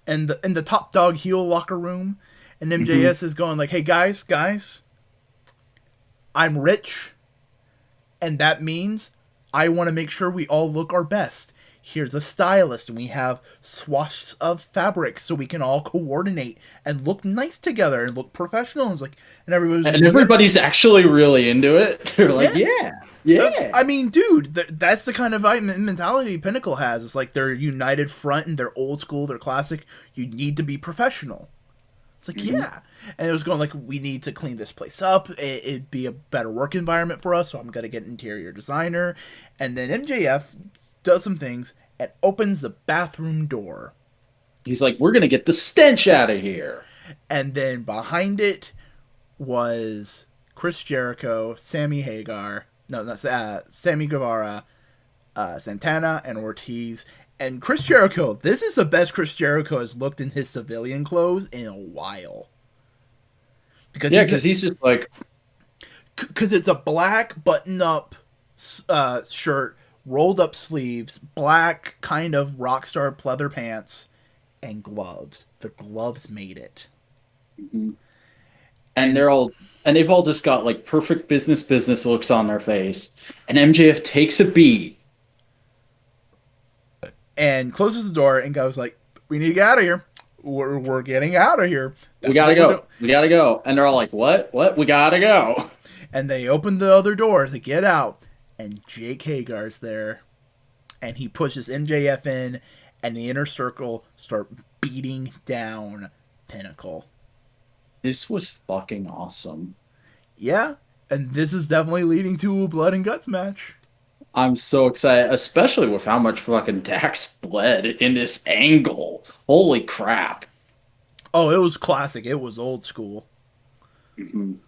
[SPEAKER 1] and the top dog heel locker room, and
[SPEAKER 2] Hmm.
[SPEAKER 1] MJS is going like, "Hey guys, I'm rich, and that means I want to make sure we all look our best. Here's a stylist, and we have swathes of fabric so we can all coordinate and look nice together and look professional." And it's like, and everybody's
[SPEAKER 2] And
[SPEAKER 1] like, "Yeah,
[SPEAKER 2] everybody's actually really into it. They're like,
[SPEAKER 1] yeah."
[SPEAKER 2] yeah, yeah.
[SPEAKER 1] I mean, dude, that's the kind of mentality Pinnacle has. It's like they're united front and they're old school, they're classic. You need to be professional. It's like,
[SPEAKER 2] Mhm.
[SPEAKER 1] yeah. And it was going like, we need to clean this place up. It'd be a better work environment for us, so I'm going to get an interior designer. And then MJF does some things and opens the bathroom door.
[SPEAKER 2] He's like, we're going to get the stench out of here.
[SPEAKER 1] And then behind it was Chris Jericho, Sammy Hagar, no, that's Sammy Guevara, Santana, and Ortiz. And Chris Jericho, this is the best Chris Jericho has looked in his civilian clothes in a while. Because
[SPEAKER 2] Yeah, because he's just like,
[SPEAKER 1] it's a black button up shirt, rolled up sleeves, black kind of rock star pleather pants, and gloves. The gloves made it.
[SPEAKER 2] mhm. And
[SPEAKER 1] And
[SPEAKER 2] they've all just got like perfect business looks on their face. And MJF takes a beat.
[SPEAKER 1] closes the door and goes like, "We need to get out of here. We're getting out of here.
[SPEAKER 2] We
[SPEAKER 1] That's
[SPEAKER 2] gotta
[SPEAKER 1] what we're doing."
[SPEAKER 2] go. We gotta go. And they're all like, what? What? We gotta go.
[SPEAKER 1] And they open the other door to get out, and Jake Hagar's there, and he pushes MJF in, and the inner circle start beating down Pinnacle.
[SPEAKER 2] This was fucking awesome.
[SPEAKER 1] Yeah, and this is definitely leading to a blood and guts match.
[SPEAKER 2] I'm so excited, especially with how much fucking Dax bled in this angle. Holy crap.
[SPEAKER 1] Oh, it was classic. It was old school.
[SPEAKER 2] Mhm.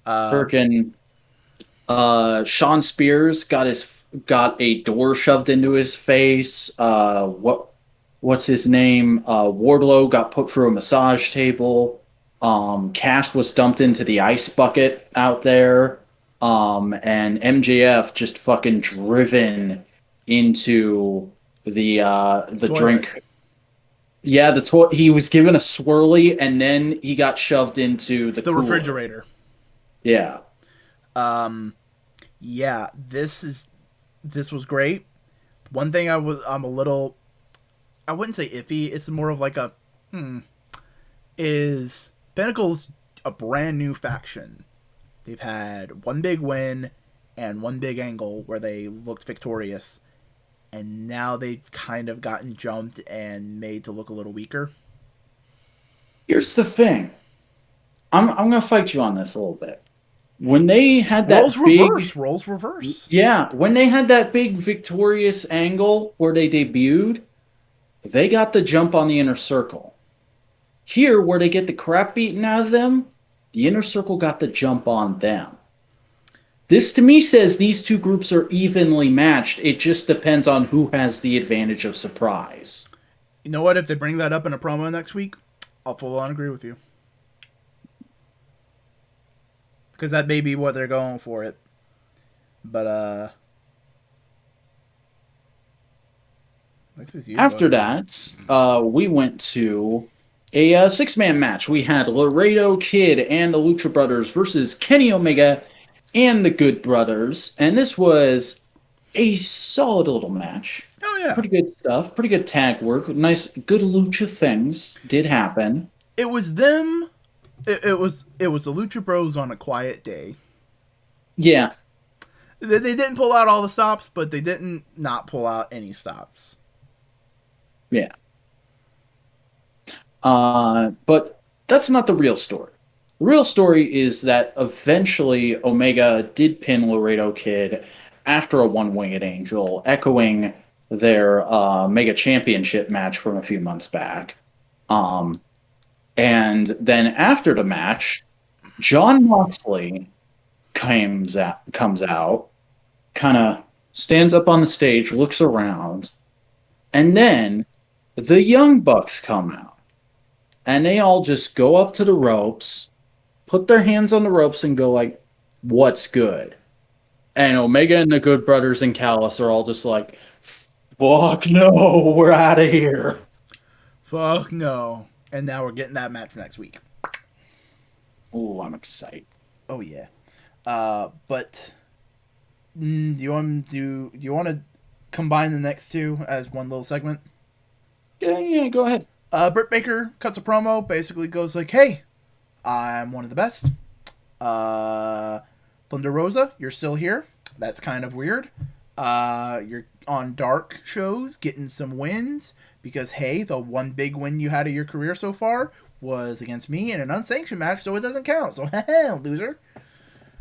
[SPEAKER 1] Uh,
[SPEAKER 2] Freaking Sean Spears got a door shoved into his face. What's his name? Wardlow got put through a massage table. Cash was dumped into the ice bucket out there. And MJF just fucking driven into the
[SPEAKER 1] toilet,
[SPEAKER 2] drink. Yeah, he was given a swirly and then he got shoved into the
[SPEAKER 1] the
[SPEAKER 2] cooler.
[SPEAKER 1] refrigerator.
[SPEAKER 2] Yeah.
[SPEAKER 1] Um, yeah, this was great. One thing I'm a little I wouldn't say iffy. It's more of like a hmm. Is Pinnacle's a brand new faction? They've had one big win and one big angle where they looked victorious, and now they've kind of gotten jumped and made to look a little weaker.
[SPEAKER 2] Here's the thing. I'm gonna fight you on this a little bit. When they had
[SPEAKER 1] Roles
[SPEAKER 2] that big
[SPEAKER 1] reverse. Roles reverse.
[SPEAKER 2] Yeah, when they had that big victorious angle where they debuted, they got the jump on the inner circle. Here, where they get the crap beaten out of them, the inner circle got the jump on them. This to me says these two groups are evenly matched. It just depends on who has the advantage of surprise.
[SPEAKER 1] You know what? If they bring that up in a promo next week, I'll full on agree with you. Because that may be what they're going for it. But, this is you,
[SPEAKER 2] After
[SPEAKER 1] bud.
[SPEAKER 2] that, we went to a six-man match. We had Laredo Kid and the Lucha Brothers versus Kenny Omega and the Good Brothers. And this was a solid little match.
[SPEAKER 1] Oh, yeah.
[SPEAKER 2] Pretty good stuff. Pretty good tag work. Nice, good lucha things did happen.
[SPEAKER 1] It was them. It was the Lucha Bros on a quiet day.
[SPEAKER 2] Yeah.
[SPEAKER 1] They didn't pull out all the stops, but they didn't not pull out any stops.
[SPEAKER 2] Yeah. But that's not the real story. The real story is that eventually Omega did pin Laredo Kid after a one-winged angel, echoing their Mega Championship match from a few months back. And then after the match, John Moxley comes out, kind of stands up on the stage, looks around, and then the Young Bucks come out. And they all just go up to the ropes, put their hands on the ropes, and go like, "What's good?" And Omega and the Good Brothers and Callis are all just like, "Fuck no, we're out of here."
[SPEAKER 1] Fuck no. And now we're getting that match next week.
[SPEAKER 2] Oh, I'm excited.
[SPEAKER 1] Oh yeah. But do you want to combine the next two as one little segment?
[SPEAKER 2] Yeah, go ahead.
[SPEAKER 1] Britt Baker cuts a promo, basically goes like, "Hey, I'm one of the best. Thunder Rosa, you're still here. That's kind of weird. You're on dark shows, getting some wins because hey, the one big win you had of your career so far was against me in an unsanctioned match, so it doesn't count. So, loser."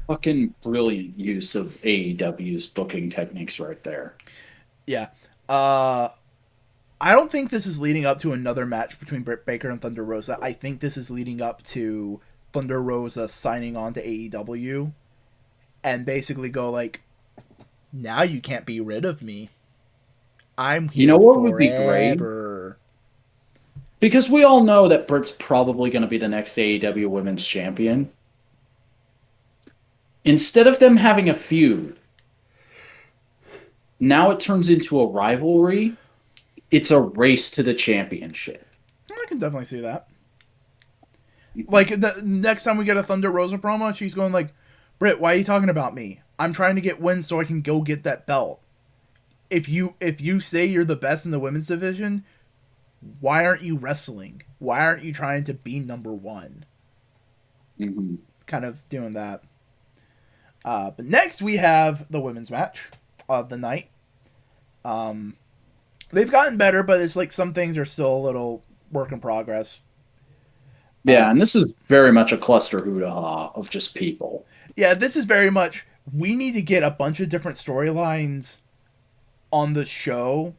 [SPEAKER 2] Fucking brilliant use of AEW's booking techniques right there.
[SPEAKER 1] Yeah. I don't think this is leading up to another match between Britt Baker and Thunder Rosa. I think this is leading up to Thunder Rosa signing on to AEW and basically go like, now you can't be rid of me. I'm here
[SPEAKER 2] You know what
[SPEAKER 1] forever.
[SPEAKER 2] would be great? Because we all know that Britt's probably going to be the next AEW Women's Champion. Instead of them having a feud, now it turns into a rivalry. It's a race to the championship.
[SPEAKER 1] I can definitely see that. Like, the next time we get a Thunder Rosa promo, she's going like, "Britt, why are you talking about me? I'm trying to get wins so I can go get that belt. If you say you're the best in the women's division, why aren't you wrestling? Why aren't you trying to be number one?"
[SPEAKER 2] Mm-hmm.
[SPEAKER 1] Kind of doing that. But next we have the women's match of the night. They've gotten better, but it's like some things are still a little work in progress.
[SPEAKER 2] Yeah, and this is very much a cluster hoo-ha of just people.
[SPEAKER 1] Yeah, this is very much, we need to get a bunch of different storylines on the show.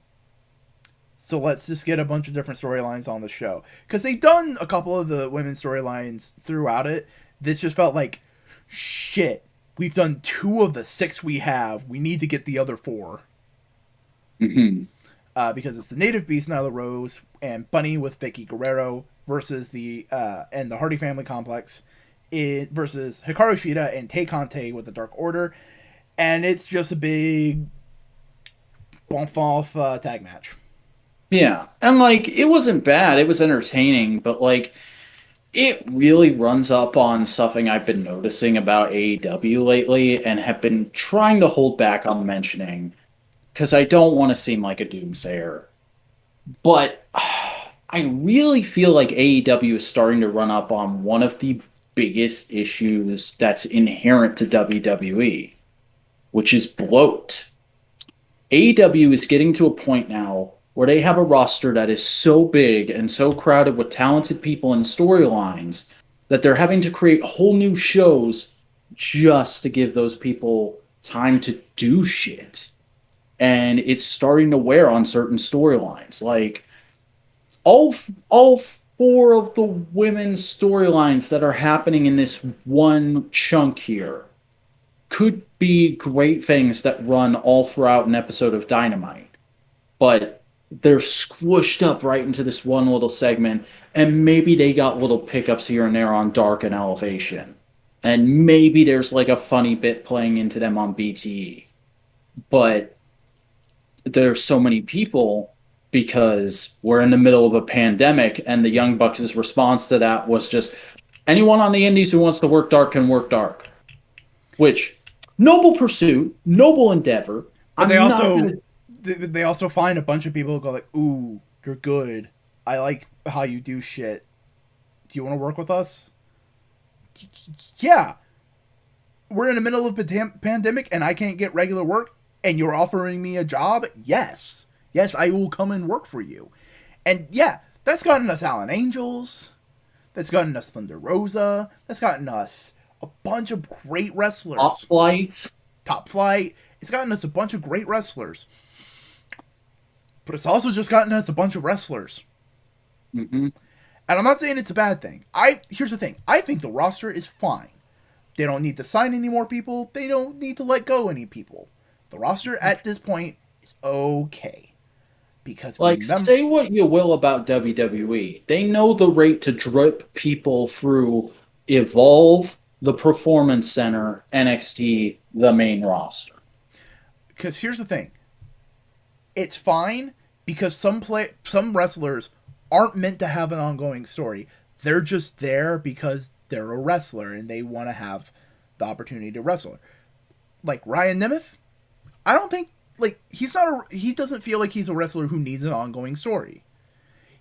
[SPEAKER 1] So let's just get a bunch of different storylines on the show. Because they've done a couple of the women's storylines throughout it. This just felt like, shit, we've done 2 of the 6 we have. We need to get the other 4.
[SPEAKER 2] Mm-hmm.
[SPEAKER 1] Because it's the Native Beast, Nyla Rose, and Bunny with Vicky Guerrero versus the Hardy Family Complex versus Hikaru Shida and Tay Conte with the Dark Order. And it's just a big bump off tag match.
[SPEAKER 2] Yeah, and like, it wasn't bad. It was entertaining, but like, it really runs up on something I've been noticing about AEW lately and have been trying to hold back on mentioning because I don't want to seem like a doomsayer. But I really feel like AEW is starting to run up on one of the biggest issues that's inherent to WWE, which is bloat. AEW is getting to a point now where they have a roster that is so big and so crowded with talented people and storylines that they're having to create whole new shows just to give those people time to do shit. And it's starting to wear on certain storylines. Like all four of the women's storylines that are happening in this one chunk here could be great things that run all throughout an episode of Dynamite, but they're squished up right into this one little segment, and maybe they got little pickups here and there on Dark and Elevation, and maybe there's like a funny bit playing into them on BTE, but there's so many people because we're in the middle of a pandemic, and the Young Bucks' response to that was just anyone on the indies who wants to work dark can work dark, which noble pursuit, noble endeavor.
[SPEAKER 1] But
[SPEAKER 2] I'm not gonna.
[SPEAKER 1] they also find a bunch of people who go like, "Ooh, you're good. I like how you do shit. Do you want to work with us?" Yeah, we're in the middle of a pandemic and I can't get regular work, and you're offering me a job. Yes, yes, I will come and work for you. And yeah, that's gotten us Allen Angels. That's gotten us Thunder Rosa. That's gotten us a bunch of great
[SPEAKER 2] Top
[SPEAKER 1] wrestlers.
[SPEAKER 2] flight.
[SPEAKER 1] Top Flight. It's gotten us a bunch of great wrestlers. But it's also just gotten us a bunch of wrestlers.
[SPEAKER 2] Mm-hmm.
[SPEAKER 1] And I'm not saying it's a bad thing. Here's the thing. I think the roster is fine. They don't need to sign any more people. They don't need to let go any people. The roster at this point is okay. Because
[SPEAKER 2] Like,
[SPEAKER 1] remember,
[SPEAKER 2] say what you will about WWE, they know the rate to drip people through Evolve, the Performance Center, NXT, the main roster.
[SPEAKER 1] because here's the thing. It's fine because some wrestlers aren't meant to have an ongoing story. They're just there because they're a wrestler and they want to have the opportunity to wrestle. Like Ryan Nemeth, I don't think like he doesn't feel like he's a wrestler who needs an ongoing story.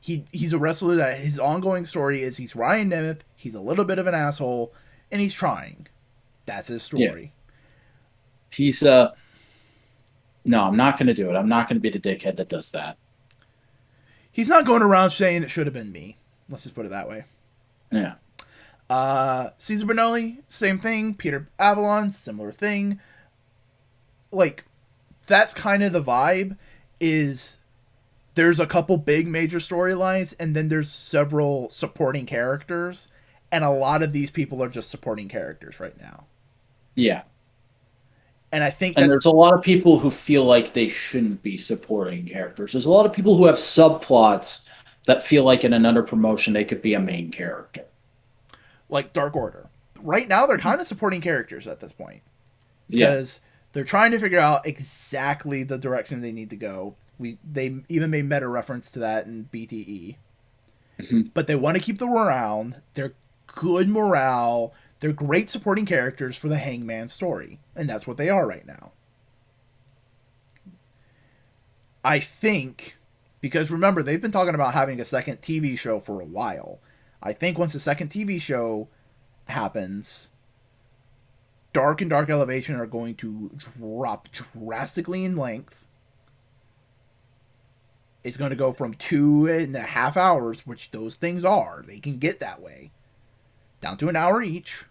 [SPEAKER 1] He's a wrestler that his ongoing story is he's Ryan Nemeth, he's a little bit of an asshole, and he's trying. That's his
[SPEAKER 2] Yeah.
[SPEAKER 1] story.
[SPEAKER 2] He's no, I'm not gonna do it. I'm not gonna be the dickhead that does that.
[SPEAKER 1] He's not going around saying it should have been me. Let's just put it that way.
[SPEAKER 2] Yeah.
[SPEAKER 1] Caesar Bonelli, same thing. Peter Avalon, similar thing. Like, that's kind of the vibe. Is there's a couple big major storylines, and then there's several supporting characters, and a lot of these people are just supporting characters right now.
[SPEAKER 2] Yeah.
[SPEAKER 1] And I think
[SPEAKER 2] And
[SPEAKER 1] that's
[SPEAKER 2] there's a lot of people who feel like they shouldn't be supporting characters. There's a lot of people who have subplots that feel like in another promotion they could be a main character.
[SPEAKER 1] like Dark Order. Right now, they're kind of supporting characters at this point
[SPEAKER 2] Yeah.
[SPEAKER 1] because they're trying to figure out exactly the direction they need to go. They even made meta reference to that in BTE,
[SPEAKER 2] Mhm.
[SPEAKER 1] but they want to keep them around. They're good morale. They're great supporting characters for the Hangman story, and that's what they are right now. I think because remember they've been talking about having a second TV show for a while. I think once the second TV show happens, Dark and Dark Elevation are going to drop drastically in length. It's going to go from 2.5 hours, which those things are. They can get that way, down to an hour each.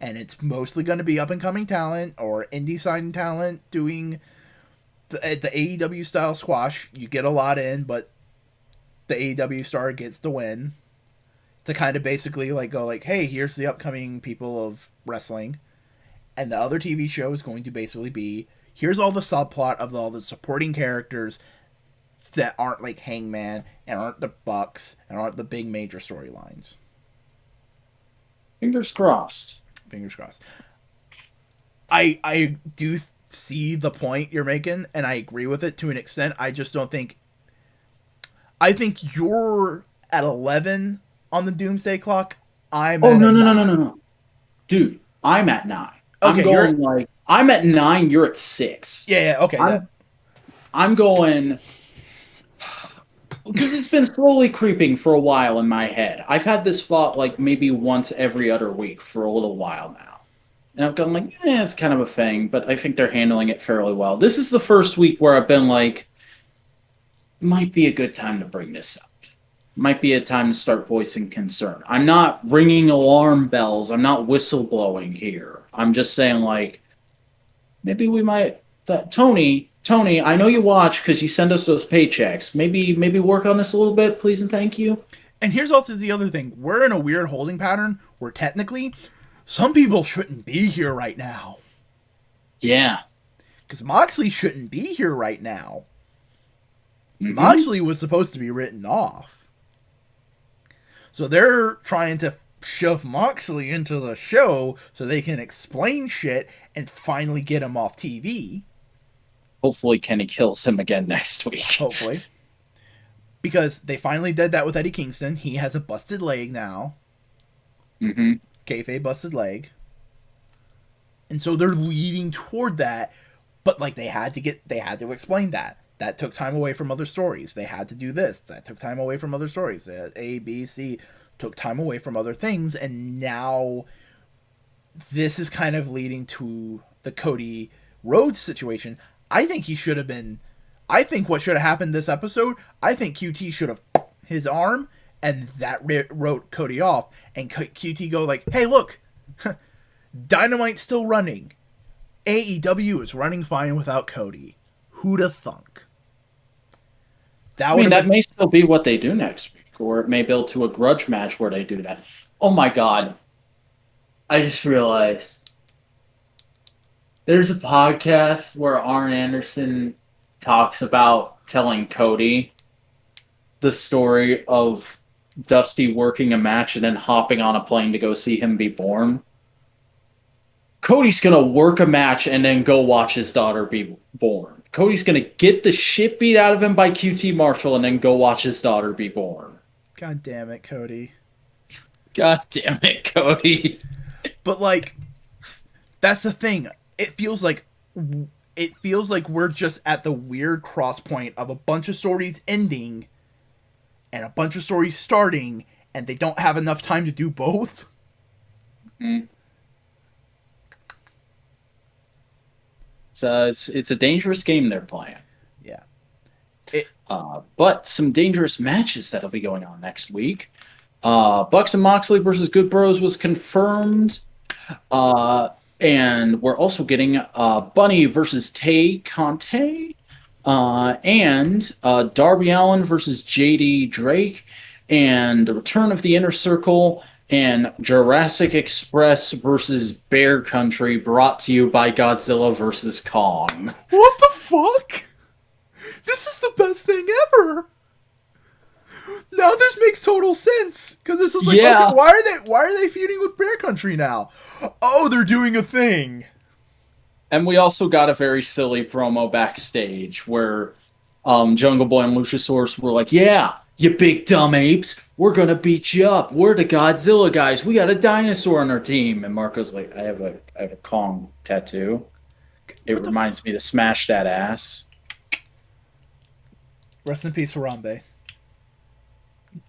[SPEAKER 1] And it's mostly going to be up and coming talent or indie signing talent doing the AEW style squash. You get a lot in, but the AEW star gets the win to kind of basically like go like, hey, here's the upcoming people of wrestling. And the other TV show is going to basically be here's all the subplot of all the supporting characters that aren't like Hangman and aren't the Bucks and aren't the big major storylines.
[SPEAKER 2] Fingers crossed.
[SPEAKER 1] Fingers crossed. I do see the point you're making and I agree with it to an extent. I just don't think I think you're at 11 on the doomsday clock. I'm
[SPEAKER 2] Oh
[SPEAKER 1] at a
[SPEAKER 2] no no no no
[SPEAKER 1] 9.
[SPEAKER 2] no no, dude! I'm at 9. I'm
[SPEAKER 1] Okay, you're
[SPEAKER 2] going like I'm at 9. You're at 6.
[SPEAKER 1] yeah, okay, that
[SPEAKER 2] I'm going Because it's been slowly creeping for a while in my head. I've had this thought like maybe once every other week for a little while now. And I've gone like, it's kind of a thing, but I think they're handling it fairly well. This is the first week where I've been like, might be a good time to bring this up. Might be a time to start voicing concern. I'm not ringing alarm bells. I'm not whistleblowing here. I'm just saying like, maybe we might. Tony, I know you watch because you send us those paychecks. Maybe work on this a little bit, please and thank you.
[SPEAKER 1] And here's also the other thing. We're in a weird holding pattern where technically some people shouldn't be here right now.
[SPEAKER 2] Yeah.
[SPEAKER 1] Because Moxley shouldn't be here right now.
[SPEAKER 2] Mm-hmm.
[SPEAKER 1] Moxley was supposed to be written off. So they're trying to shove Moxley into the show so they can explain shit and finally get him off TV.
[SPEAKER 2] Hopefully Kenny kills him again next week.
[SPEAKER 1] Hopefully. Because they finally did that with Eddie Kingston. He has a busted leg now.
[SPEAKER 2] Mm-hmm.
[SPEAKER 1] Kayfabe busted leg. And so they're leading toward that. But like they had to explain that. That took time away from other stories. They had to do this. That took time away from other stories. A, B, C took time away from other things. And now this is kind of leading to the Cody Rhodes situation. I think he should have been. I think what should have happened this episode, I think QT should have his arm and that wrote Cody off. And QT go like, hey, look, Dynamite's still running. AEW is running fine without Cody. Who'da thunk?
[SPEAKER 2] That may still be what they do next week, or it may build to a grudge match where they do that. Oh my god. I just realized there's a podcast where Arn Anderson talks about telling Cody the story of Dusty working a match and then hopping on a plane to go see him be born. Cody's going to work a match and then go watch his daughter be born. Cody's going to get the shit beat out of him by QT Marshall and then go watch his daughter be born.
[SPEAKER 1] God damn it, Cody.
[SPEAKER 2] God damn it, Cody.
[SPEAKER 1] But like, that's the thing. It feels like we're just at the weird cross point of a bunch of stories ending and a bunch of stories starting, and they don't have enough time to do both.
[SPEAKER 2] Mm-hmm. It's a dangerous game they're playing.
[SPEAKER 1] Yeah.
[SPEAKER 2] But some dangerous matches that'll be going on next week. Bucks and Moxley versus Good Bros was confirmed. And we're also getting Bunny versus Tay Conte. And Darby Allin versus JD Drake. And the return of the Inner Circle. And Jurassic Express versus Bear Country, brought to you by Godzilla versus Kong.
[SPEAKER 1] What the fuck? This is the best thing ever. Now this makes total sense because this is like,
[SPEAKER 2] yeah.
[SPEAKER 1] Okay, why are they feuding with Bear Country now? Oh, they're doing a thing.
[SPEAKER 2] And we also got a very silly promo backstage where Jungle Boy and Luchasaurus were like, "Yeah, you big dumb apes, we're gonna beat you up. We're the Godzilla guys. We got a dinosaur on our team." And Marco's like, I have a Kong tattoo. It reminds me to smash that ass.
[SPEAKER 1] Rest in peace, Harambe.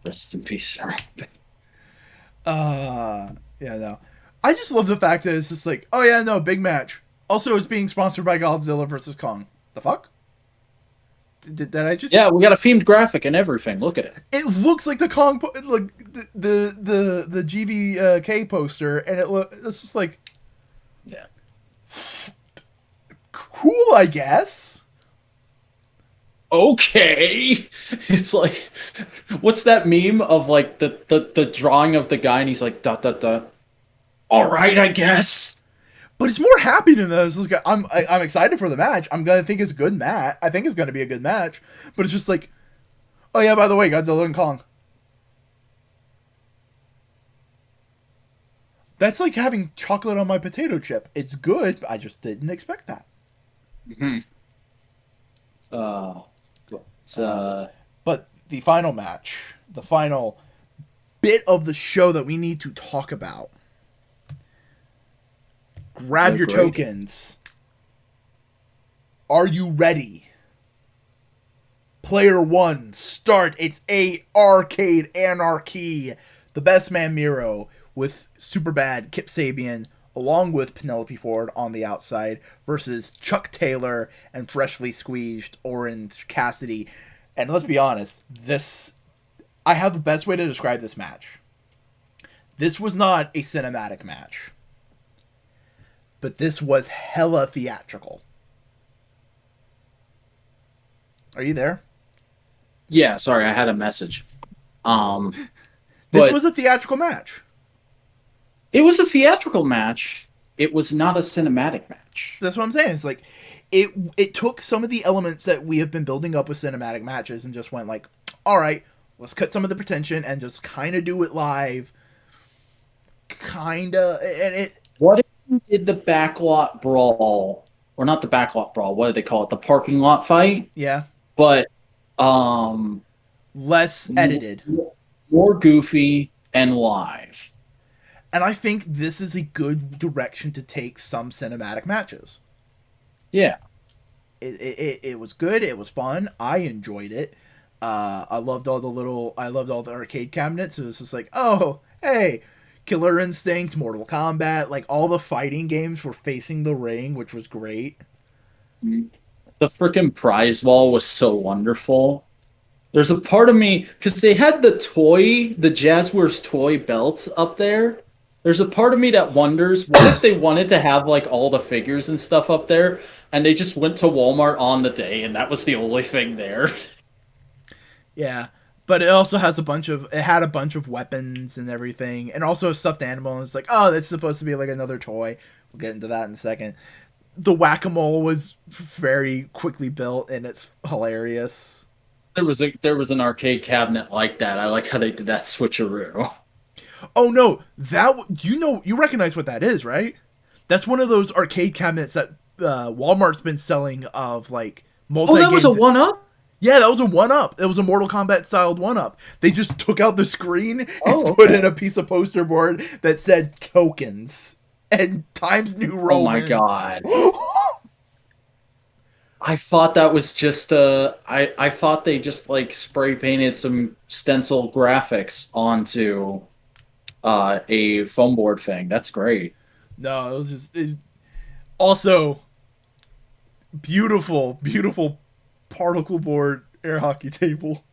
[SPEAKER 2] Rest in peace, Harambe.
[SPEAKER 1] Yeah, no. I just love the fact that it's just like, oh yeah, no, big match. Also, it's being sponsored by Godzilla versus Kong. The fuck? Did I just?
[SPEAKER 2] Yeah, we got a themed graphic and everything. Look at it.
[SPEAKER 1] It looks like the Kong, like the GVK poster, and it's just like,
[SPEAKER 2] yeah,
[SPEAKER 1] cool, I guess.
[SPEAKER 2] Okay, it's like, what's that meme of like the drawing of the guy and he's like ... All right, I guess.
[SPEAKER 1] But it's more happy than this. I'm excited for the match. I'm gonna think it's a good match. I think it's gonna be a good match. But it's just like, oh yeah, by the way, Godzilla and Kong. That's like having chocolate on my potato chip. It's good, but I just didn't expect that.
[SPEAKER 2] Mm-hmm.
[SPEAKER 1] But the final match, the final bit of the show that we need to talk about. Grab your tokens. Are you ready? Player one, start. It's ARCADE ANARCHY. The best man Miro with Superbad Kip Sabian, along with Penelope Ford on the outside, versus Chuck Taylor and freshly squeezed Orange Cassidy. And let's be honest, I have the best way to describe this match. This was not a cinematic match, but this was hella theatrical. Are you there?
[SPEAKER 2] Yeah, sorry, I had a message.
[SPEAKER 1] This was a theatrical match.
[SPEAKER 2] It was a theatrical match. It was not a cinematic match.
[SPEAKER 1] That's what I'm saying. It's like it took some of the elements that we have been building up with cinematic matches and just went like, all right, let's cut some of the pretension and just kind of do it live.
[SPEAKER 2] What if you did the backlot brawl, or not the backlot brawl? What do they call it? The parking lot fight.
[SPEAKER 1] Yeah,
[SPEAKER 2] but
[SPEAKER 1] less edited,
[SPEAKER 2] more goofy and live.
[SPEAKER 1] And I think this is a good direction to take some cinematic matches.
[SPEAKER 2] Yeah,
[SPEAKER 1] it was good. It was fun. I enjoyed it. I loved all the arcade cabinets. It was just like, oh, hey, Killer Instinct, Mortal Kombat, like all the fighting games were facing the ring, which was great.
[SPEAKER 2] The freaking prize wall was so wonderful. There's a part of me, because they had the Jazzwares toy belts up there. There's a part of me that wonders, what if they wanted to have like all the figures and stuff up there, and they just went to Walmart on the day, and that was the only thing there.
[SPEAKER 1] Yeah, but it also had a bunch of weapons and everything, and also a stuffed animal. And it's like, oh, that's supposed to be like another toy. We'll get into that in a second. The whack-a-mole was very quickly built, and it's hilarious.
[SPEAKER 2] There was an arcade cabinet like that. I like how they did that switcheroo.
[SPEAKER 1] Oh no, you recognize what that is, right? That's one of those arcade cabinets that Walmart's been selling of like multi.
[SPEAKER 2] Oh, that was a 1-up?
[SPEAKER 1] Yeah, that was a 1-up. It was a Mortal Kombat styled 1-up. They just took out the screen and put in a piece of poster board that said tokens and Times New Roman.
[SPEAKER 2] Oh my god. I thought that was just I thought they just like spray painted some stencil graphics onto a foam board thing. That's great.
[SPEAKER 1] No, it was just also beautiful particle board air hockey table.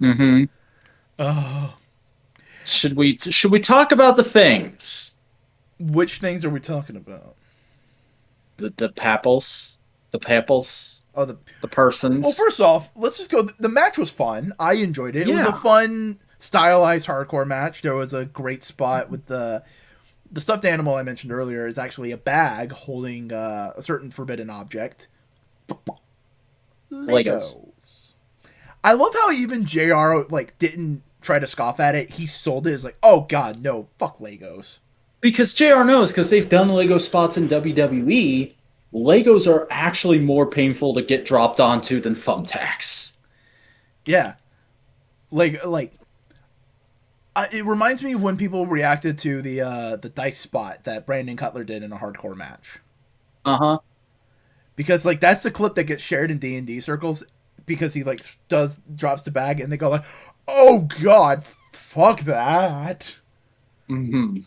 [SPEAKER 2] Mm-hmm.
[SPEAKER 1] Oh.
[SPEAKER 2] Should we talk about the things?
[SPEAKER 1] Which things are we talking about?
[SPEAKER 2] The papples. The papples.
[SPEAKER 1] Oh,
[SPEAKER 2] the persons.
[SPEAKER 1] Well, first off, let's just go. The match was fun. I enjoyed it. It was a fun, stylized hardcore match. There was a great spot with the stuffed animal I mentioned earlier is actually a bag holding a certain forbidden object. Legos. I love how even JR like didn't try to scoff at it. He sold it as like, oh god, no, fuck Legos.
[SPEAKER 2] Because JR knows, because they've done Lego spots in WWE, Legos are actually more painful to get dropped onto than thumbtacks.
[SPEAKER 1] Yeah. It reminds me of when people reacted to the dice spot that Brandon Cutler did in a hardcore match.
[SPEAKER 2] Uh-huh.
[SPEAKER 1] Because like that's the clip that gets shared in D&D circles because he like drops the bag and they go like, "Oh god, fuck that."
[SPEAKER 2] Mm-hmm.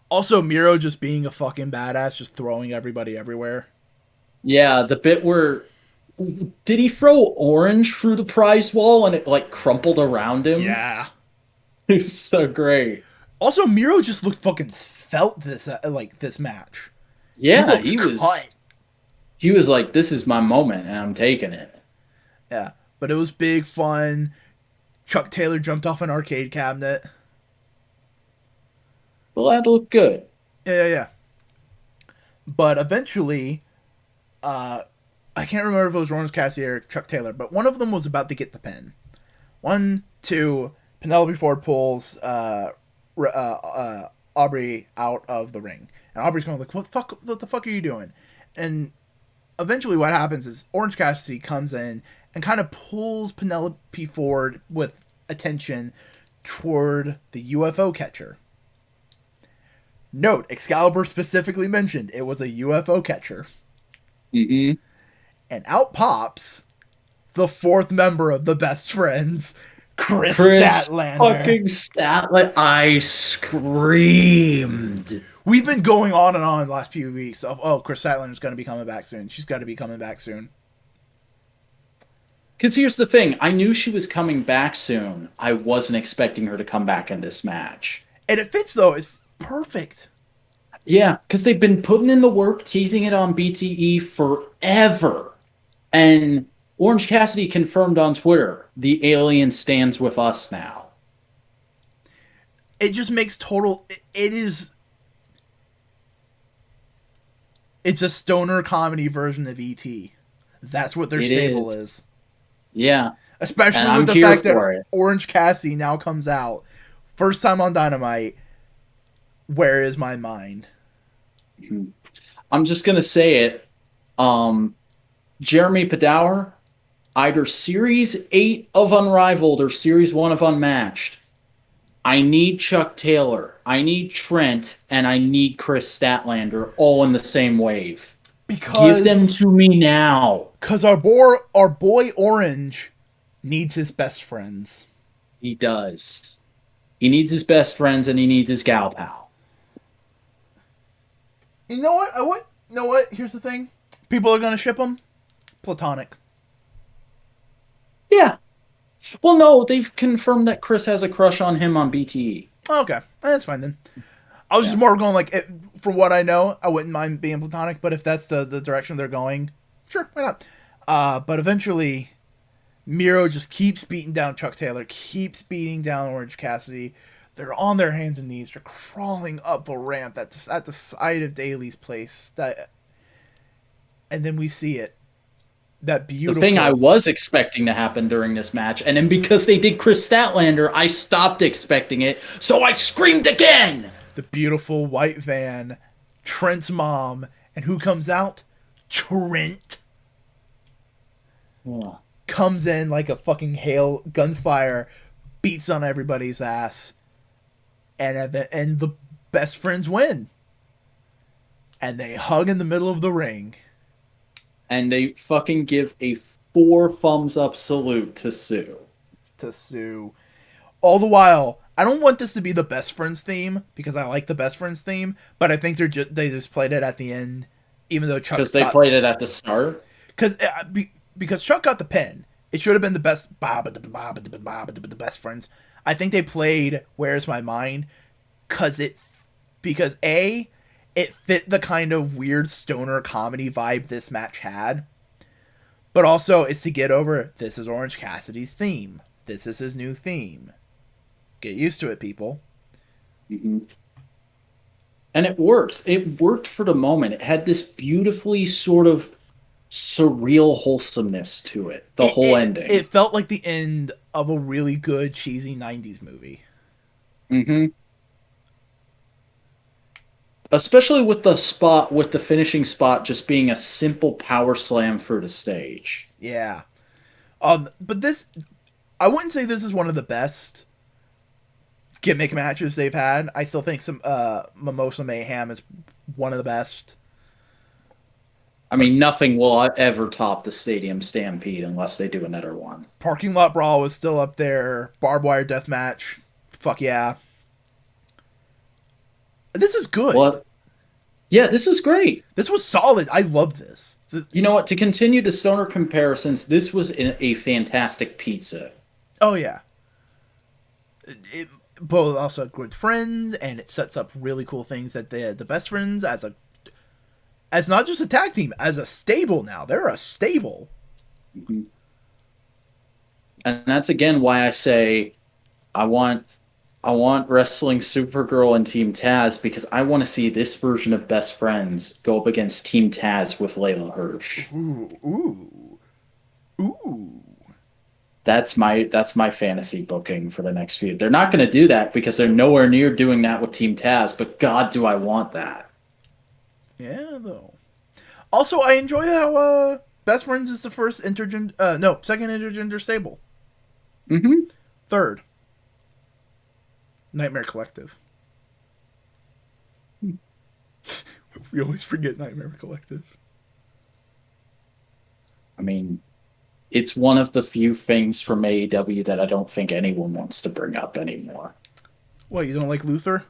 [SPEAKER 1] Also, Miro just being a fucking badass, just throwing everybody everywhere.
[SPEAKER 2] Yeah, the bit where... Did he throw orange through the prize wall and it, like, crumpled around him?
[SPEAKER 1] Yeah.
[SPEAKER 2] It's so great.
[SPEAKER 1] Also, Miro just looked fucking felt this match.
[SPEAKER 2] Yeah, he was like, this is my moment, and I'm taking it.
[SPEAKER 1] Yeah, but it was big fun. Chuck Taylor jumped off an arcade cabinet.
[SPEAKER 2] Well, that looked good.
[SPEAKER 1] Yeah. But eventually, I can't remember if it was Orange Cassidy or Chuck Taylor, but one of them was about to get the pin. 1, 2, Penelope Ford pulls Aubrey out of the ring. And Aubrey's going like, what the fuck are you doing? And eventually what happens is Orange Cassidy comes in and kind of pulls Penelope Ford with attention toward the UFO catcher. Note, Excalibur specifically mentioned it was a UFO catcher.
[SPEAKER 2] Mm-hmm.
[SPEAKER 1] And out pops the fourth member of the Best Friends, Chris
[SPEAKER 2] Chris
[SPEAKER 1] Statlander.
[SPEAKER 2] fucking Statlander. I screamed.
[SPEAKER 1] We've been going on and on the last few weeks of, oh, Chris Statlander's going to be coming back soon. She's got to be coming back soon.
[SPEAKER 2] Because here's the thing. I knew she was coming back soon. I wasn't expecting her to come back in this match.
[SPEAKER 1] And it fits, though. It's perfect.
[SPEAKER 2] Yeah, because they've been putting in the work, teasing it on BTE forever. And Orange Cassidy confirmed on Twitter, the alien stands with us now.
[SPEAKER 1] It just makes total... It's a stoner comedy version of E.T. That's what their stable is.
[SPEAKER 2] Yeah.
[SPEAKER 1] Especially with the fact that Orange Cassidy now comes out. First time on Dynamite. Where is my mind?
[SPEAKER 2] I'm just going to say it. Jeremy Padour, either Series 8 of Unrivaled or Series 1 of Unmatched. I need Chuck Taylor, I need Trent, and I need Chris Statlander all in the same wave. Give them to me now.
[SPEAKER 1] Because our boy Orange needs his best friends.
[SPEAKER 2] He does. He needs his best friends and he needs his gal pal.
[SPEAKER 1] You know what? You know what? Here's the thing. People are going to ship them. Platonic.
[SPEAKER 2] Yeah. Well, no, they've confirmed that Chris has a crush on him on BTE.
[SPEAKER 1] Okay. That's fine then. I was just more going like, for what I know, I wouldn't mind being platonic, but if that's the direction they're going, sure, why not? But eventually, Miro just keeps beating down Chuck Taylor, keeps beating down Orange Cassidy. They're on their hands and knees. They're crawling up a ramp that's at the side of Daly's place. And then we see it. That beautiful...
[SPEAKER 2] The thing I was expecting to happen during this match, and then because they did Chris Statlander, I stopped expecting it, so I screamed again!
[SPEAKER 1] The beautiful white van, Trent's mom, and who comes out? Trent.
[SPEAKER 2] Yeah.
[SPEAKER 1] Comes in like a fucking hail gunfire, beats on everybody's ass, and the best friends win. And they hug in the middle of the ring.
[SPEAKER 2] And they fucking give a 4 thumbs up salute to Sue.
[SPEAKER 1] All the while, I don't want this to be the Best Friends theme, because I like the Best Friends theme, but I think they just played it at the end, even though Chuck...
[SPEAKER 2] Because they played it at the start?
[SPEAKER 1] Because Chuck got the pin. It should have been the best... the Best Friends. I think they played Where's My Mind, because A... it fit the kind of weird stoner comedy vibe this match had. But also, it's to get over, this is Orange Cassidy's theme. This is his new theme. Get used to it, people.
[SPEAKER 2] Mm-hmm. And it works. It worked for the moment. It had this beautifully sort of surreal wholesomeness to it. The whole ending.
[SPEAKER 1] It felt like the end of a really good, cheesy 90s movie.
[SPEAKER 2] Mm-hmm. Especially with the finishing spot just being a simple power slam through the stage.
[SPEAKER 1] Yeah. But this, I wouldn't say this is one of the best gimmick matches they've had. I still think Mimosa Mayhem is one of the best.
[SPEAKER 2] I mean, nothing will ever top the Stadium Stampede unless they do another one.
[SPEAKER 1] Parking Lot Brawl was still up there. Barbed Wire Death Match. Fuck yeah. This is good.
[SPEAKER 2] What? Yeah, this is great.
[SPEAKER 1] This was solid. I love this.
[SPEAKER 2] You know what? To continue the stoner comparisons, this was a fantastic pizza.
[SPEAKER 1] Oh, yeah. Both also good friends, and it sets up really cool things that the Best Friends as not just a tag team, as a stable now. They're a stable.
[SPEAKER 2] Mm-hmm. And that's again why I say I want Wrestling Supergirl and Team Taz, because I want to see this version of Best Friends go up against Team Taz with Layla Hirsch.
[SPEAKER 1] Ooh.
[SPEAKER 2] That's my fantasy booking for the next few. They're not going to do that because they're nowhere near doing that with Team Taz, but God, do I want that.
[SPEAKER 1] Yeah, though. Also, I enjoy how Best Friends is the first second intergender stable.
[SPEAKER 2] Mm-hmm.
[SPEAKER 1] Third. Nightmare Collective. We always forget Nightmare Collective.
[SPEAKER 2] I mean, it's one of the few things from AEW that I don't think anyone wants to bring up anymore.
[SPEAKER 1] What, you don't like Luther?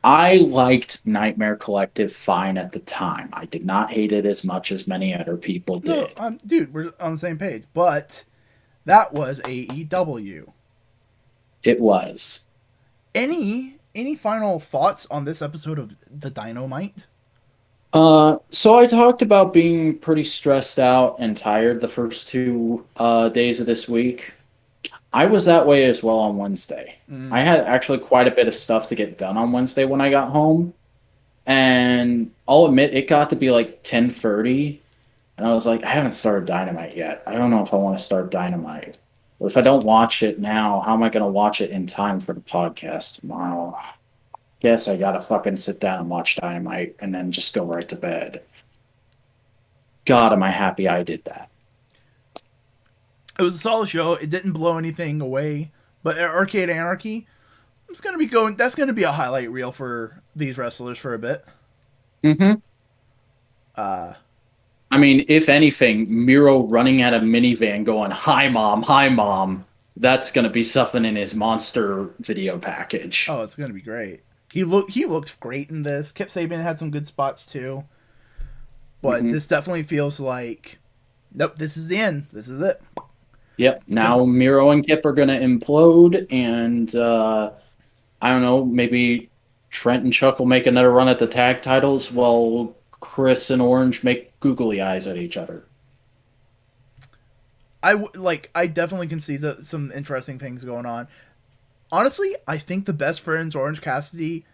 [SPEAKER 2] I liked Nightmare Collective fine at the time. I did not hate it as much as many other people
[SPEAKER 1] No,
[SPEAKER 2] did.
[SPEAKER 1] dude, we're on the same page. But that was AEW.
[SPEAKER 2] It was.
[SPEAKER 1] Any final thoughts on this episode of the Dynamite?
[SPEAKER 2] So I talked about being pretty stressed out and tired the first two days of this week. I was that way as well on Wednesday. I
[SPEAKER 1] Mm.
[SPEAKER 2] had actually quite a bit of stuff to get done on Wednesday when I got home, and I'll admit it got to be like 10:30, and I was like, I haven't started Dynamite yet. I don't know if I want to start Dynamite. But if I don't watch it now, how am I going to watch it in time for the podcast tomorrow? Guess I gotta fucking sit down and watch Dynamite and then just go right to bed. God, am I happy I did that.
[SPEAKER 1] It was a solid show. It didn't blow anything away. But Arcade Anarchy, it's gonna be going. That's gonna be a highlight reel for these wrestlers for a bit.
[SPEAKER 2] Mm-hmm.
[SPEAKER 1] Uh,
[SPEAKER 2] I mean, if anything, Miro running at a minivan going, hi, mom, that's going to be something in his monster video package.
[SPEAKER 1] oh, it's gonna be great. He looked great in this. Kip Sabian had some good spots too. But
[SPEAKER 2] Hmm.
[SPEAKER 1] this definitely feels like, nope, this is the end. This is it.
[SPEAKER 2] Yep.
[SPEAKER 1] Because
[SPEAKER 2] Now Miro and Kip are going to implode, and I don't know, maybe Trent and Chuck will make another run at the tag titles while Chris and Orange make googly eyes at each other.
[SPEAKER 1] I definitely can see some interesting things going on. Honestly, I think the best friends Orange Cassidy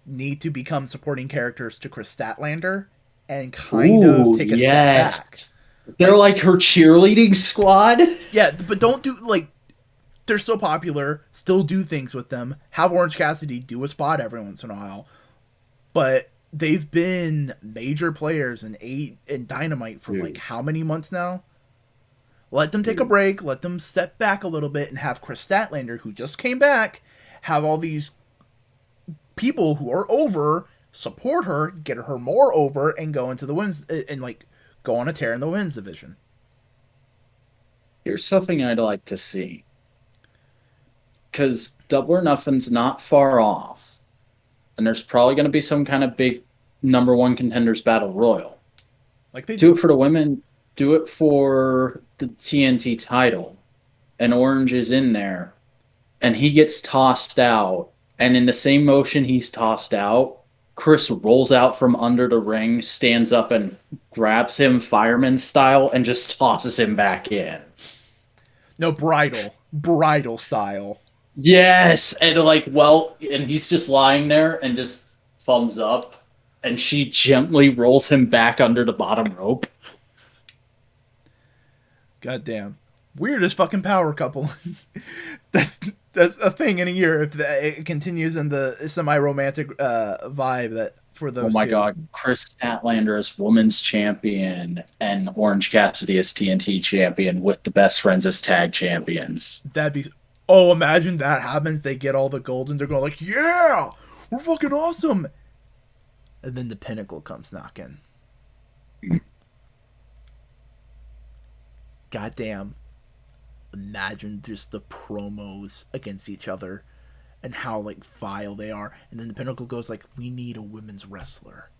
[SPEAKER 1] need to become supporting characters to Chris Statlander and kind of
[SPEAKER 2] Ooh,
[SPEAKER 1] take a step
[SPEAKER 2] yes.
[SPEAKER 1] back.
[SPEAKER 2] They're
[SPEAKER 1] Like,
[SPEAKER 2] like her cheerleading squad.
[SPEAKER 1] yeah, but don't do like they're so popular. Still do things with them. Have Orange Cassidy do a spot every once in a while, but they've been major players in Dynamite for like
[SPEAKER 2] Dude,
[SPEAKER 1] how many months now? Let them take a
[SPEAKER 2] dude.
[SPEAKER 1] break. Let them step back a little bit and have Chris Statlander, who just came back, have all these people who are over support her, get her more over, and go into the wins and like go on a tear in the women's division.
[SPEAKER 2] Here's something I'd like to see. Because Double or Nothing's not far off. And there's probably going to be some kind of big number one contenders battle royal.
[SPEAKER 1] Like they
[SPEAKER 2] Do
[SPEAKER 1] do.
[SPEAKER 2] it for the women, do it for the TNT title. And Orange is in there. And he gets tossed out. And in the same motion he's tossed out, Chris rolls out from under the ring, stands up and grabs him fireman style, and just tosses him back in.
[SPEAKER 1] No, bridal style.
[SPEAKER 2] Yes, and like, well, and he's just lying there and just thumbs up, and she gently rolls him back under the bottom rope.
[SPEAKER 1] Goddamn. Weirdest fucking power couple. that's that's a thing in a year if it continues in the semi-romantic vibe that for
[SPEAKER 2] Oh
[SPEAKER 1] those
[SPEAKER 2] my
[SPEAKER 1] two.
[SPEAKER 2] God, Chris Statlander as women's champion and Orange Cassidy as TNT champion with the best friends as tag champions.
[SPEAKER 1] That'd be. Oh, imagine that happens. They get all the gold and they're going like, "Yeah, we're fucking awesome." And then the Pinnacle comes knocking. Goddamn. Imagine just the promos against each other and how like vile they are. And then the Pinnacle goes like, "We need a women's wrestler.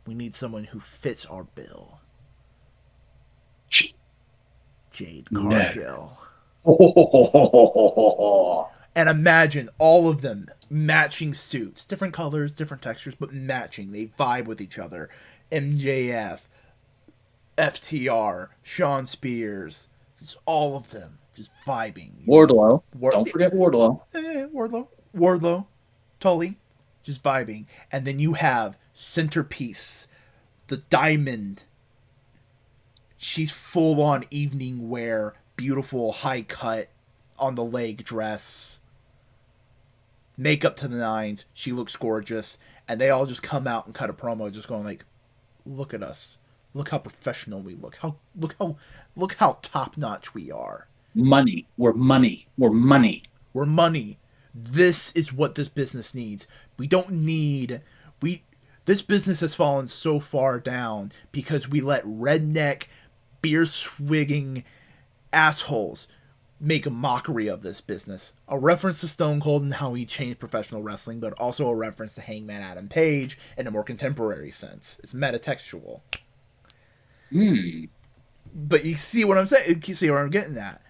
[SPEAKER 1] We need someone who fits our bill." Jade
[SPEAKER 2] No.
[SPEAKER 1] Cargill.
[SPEAKER 2] Oh,
[SPEAKER 1] And imagine all of them matching suits, different colors, different textures, but matching. They vibe with each other. MJF, FTR, Sean Spears, just all of them just vibing.
[SPEAKER 2] Wardlow. Don't forget Wardlow.
[SPEAKER 1] Wardlow, Tully, just vibing. And then you have Centerpiece, the Diamond. She's full on evening wear, beautiful high cut on the leg dress, makeup to the nines. She looks gorgeous, and they all just come out and cut a promo, just going like, "Look at us! Look how professional we look! Look how top notch we are!
[SPEAKER 2] Money. We're money. We're money.
[SPEAKER 1] We're money. This is what this business needs. We don't need we. This business has fallen so far down because we let redneck beer swigging assholes make a mockery of this business. A reference to Stone Cold and how he changed professional wrestling, but also a reference to Hangman Adam Page in a more contemporary sense. It's metatextual. But you see what I'm saying? You see where I'm getting at?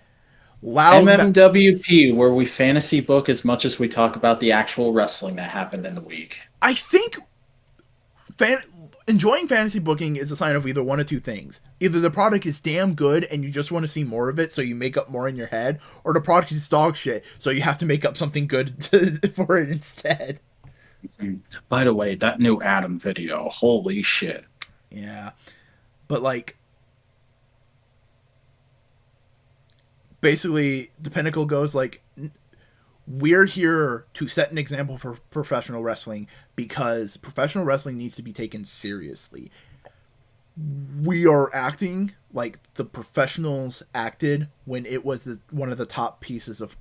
[SPEAKER 2] MMWP, where we fantasy book as much as we talk about the actual wrestling that happened in the week.
[SPEAKER 1] I think enjoying fantasy booking is a sign of either one of two things. Either the product is damn good and you just want to see more of it, so you make up more in your head, or the product is dog shit, so you have to make up something good for it instead.
[SPEAKER 2] By the way, that new Adam video, holy shit.
[SPEAKER 1] Yeah. But, like, basically, the Pinnacle goes, like, we're here to set an example for professional wrestling because professional wrestling needs to be taken seriously. We are acting like the professionals acted when it was one of the top pieces of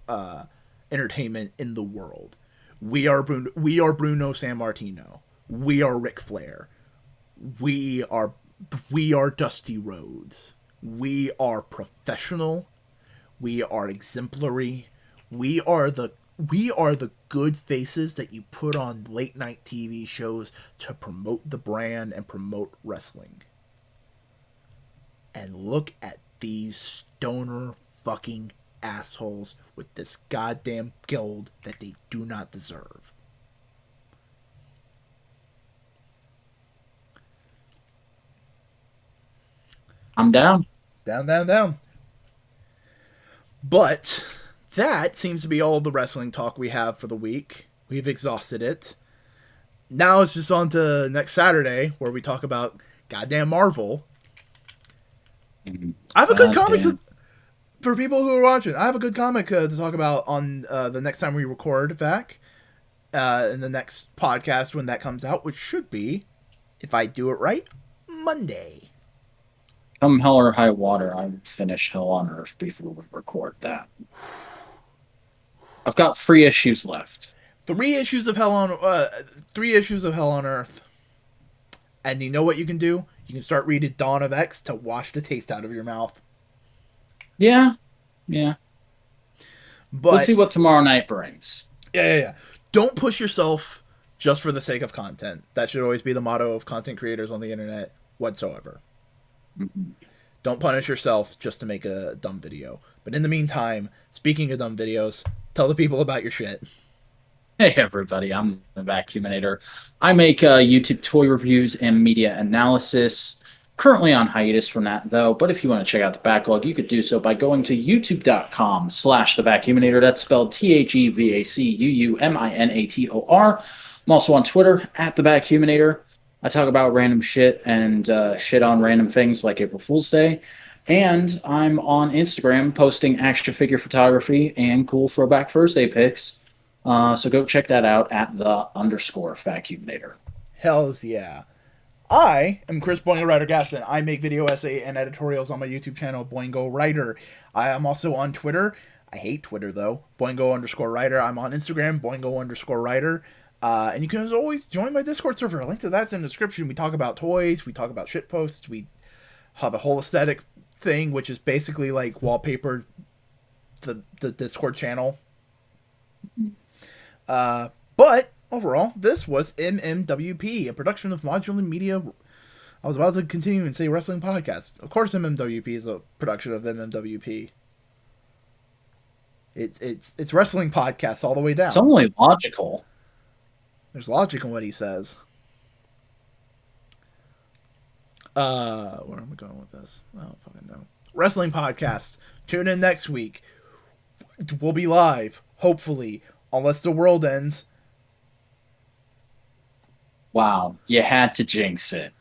[SPEAKER 1] entertainment in the world. We are Bruno Sammartino. We are Ric Flair. We are Dusty Rhodes. We are professional. We are exemplary. We are the good faces that you put on late night TV shows to promote the brand and promote wrestling. And look at these stoner fucking assholes with this goddamn guild that they do not deserve.
[SPEAKER 2] I'm down.
[SPEAKER 1] Down. But that seems to be all the wrestling talk we have for the week. We've exhausted it. Now it's just on to next Saturday where we talk about goddamn Marvel. I have a good comic for people who are watching. I have a good comic to talk about on the next time we record back in the next podcast when that comes out, which should be, if I do it right, Monday.
[SPEAKER 2] Come hell or high water, I will finish Hell on Earth before we record that. I've got 3 issues left.
[SPEAKER 1] 3 issues of Hell on Earth. And you know what you can do? You can start reading Dawn of X to wash the taste out of your mouth.
[SPEAKER 2] Yeah.
[SPEAKER 1] But
[SPEAKER 2] we'll see what tomorrow night brings.
[SPEAKER 1] Yeah. Don't push yourself just for the sake of content. That should always be the motto of content creators on the internet whatsoever. Mm-hmm. Don't punish yourself just to make a dumb video. But in the meantime, speaking of dumb videos, tell the people about your shit.
[SPEAKER 2] Hey everybody, I'm the Vacuuminator. I make YouTube toy reviews and media analysis. Currently on hiatus from that though, but if you want to check out the backlog, you could do so by going to youtube.com/thevacuuminator. That's spelled TheVacuuminator. I'm also on Twitter @thevacuuminator. I talk about random shit and shit on random things like April Fool's Day. And I'm on Instagram posting action figure photography and cool throwback Thursday pics. So go check that out @the_vacuuminator.
[SPEAKER 1] Hells yeah. I am Chris Boingo Writer Gaston. I make video essay and editorials on my YouTube channel, Boingo Writer. I am also on Twitter. I hate Twitter though. Boingo_writer. I'm on Instagram, Boingo_writer. And you can always join my Discord server. A link to that's in the description. We talk about toys. We talk about shitposts. We have a whole aesthetic thing, which is basically like wallpaper the Discord channel. But overall, this was MMWP, a production of Modular Media. I was about to continue and say wrestling podcast. Of course, MMWP is a production of MMWP. It's wrestling podcast all the way down.
[SPEAKER 2] It's only logical.
[SPEAKER 1] There's logic in what he says. Where am I going with this? I don't fucking know. Wrestling podcast. Tune in next week. We'll be live, hopefully, unless the world ends.
[SPEAKER 2] Wow, you had to jinx it.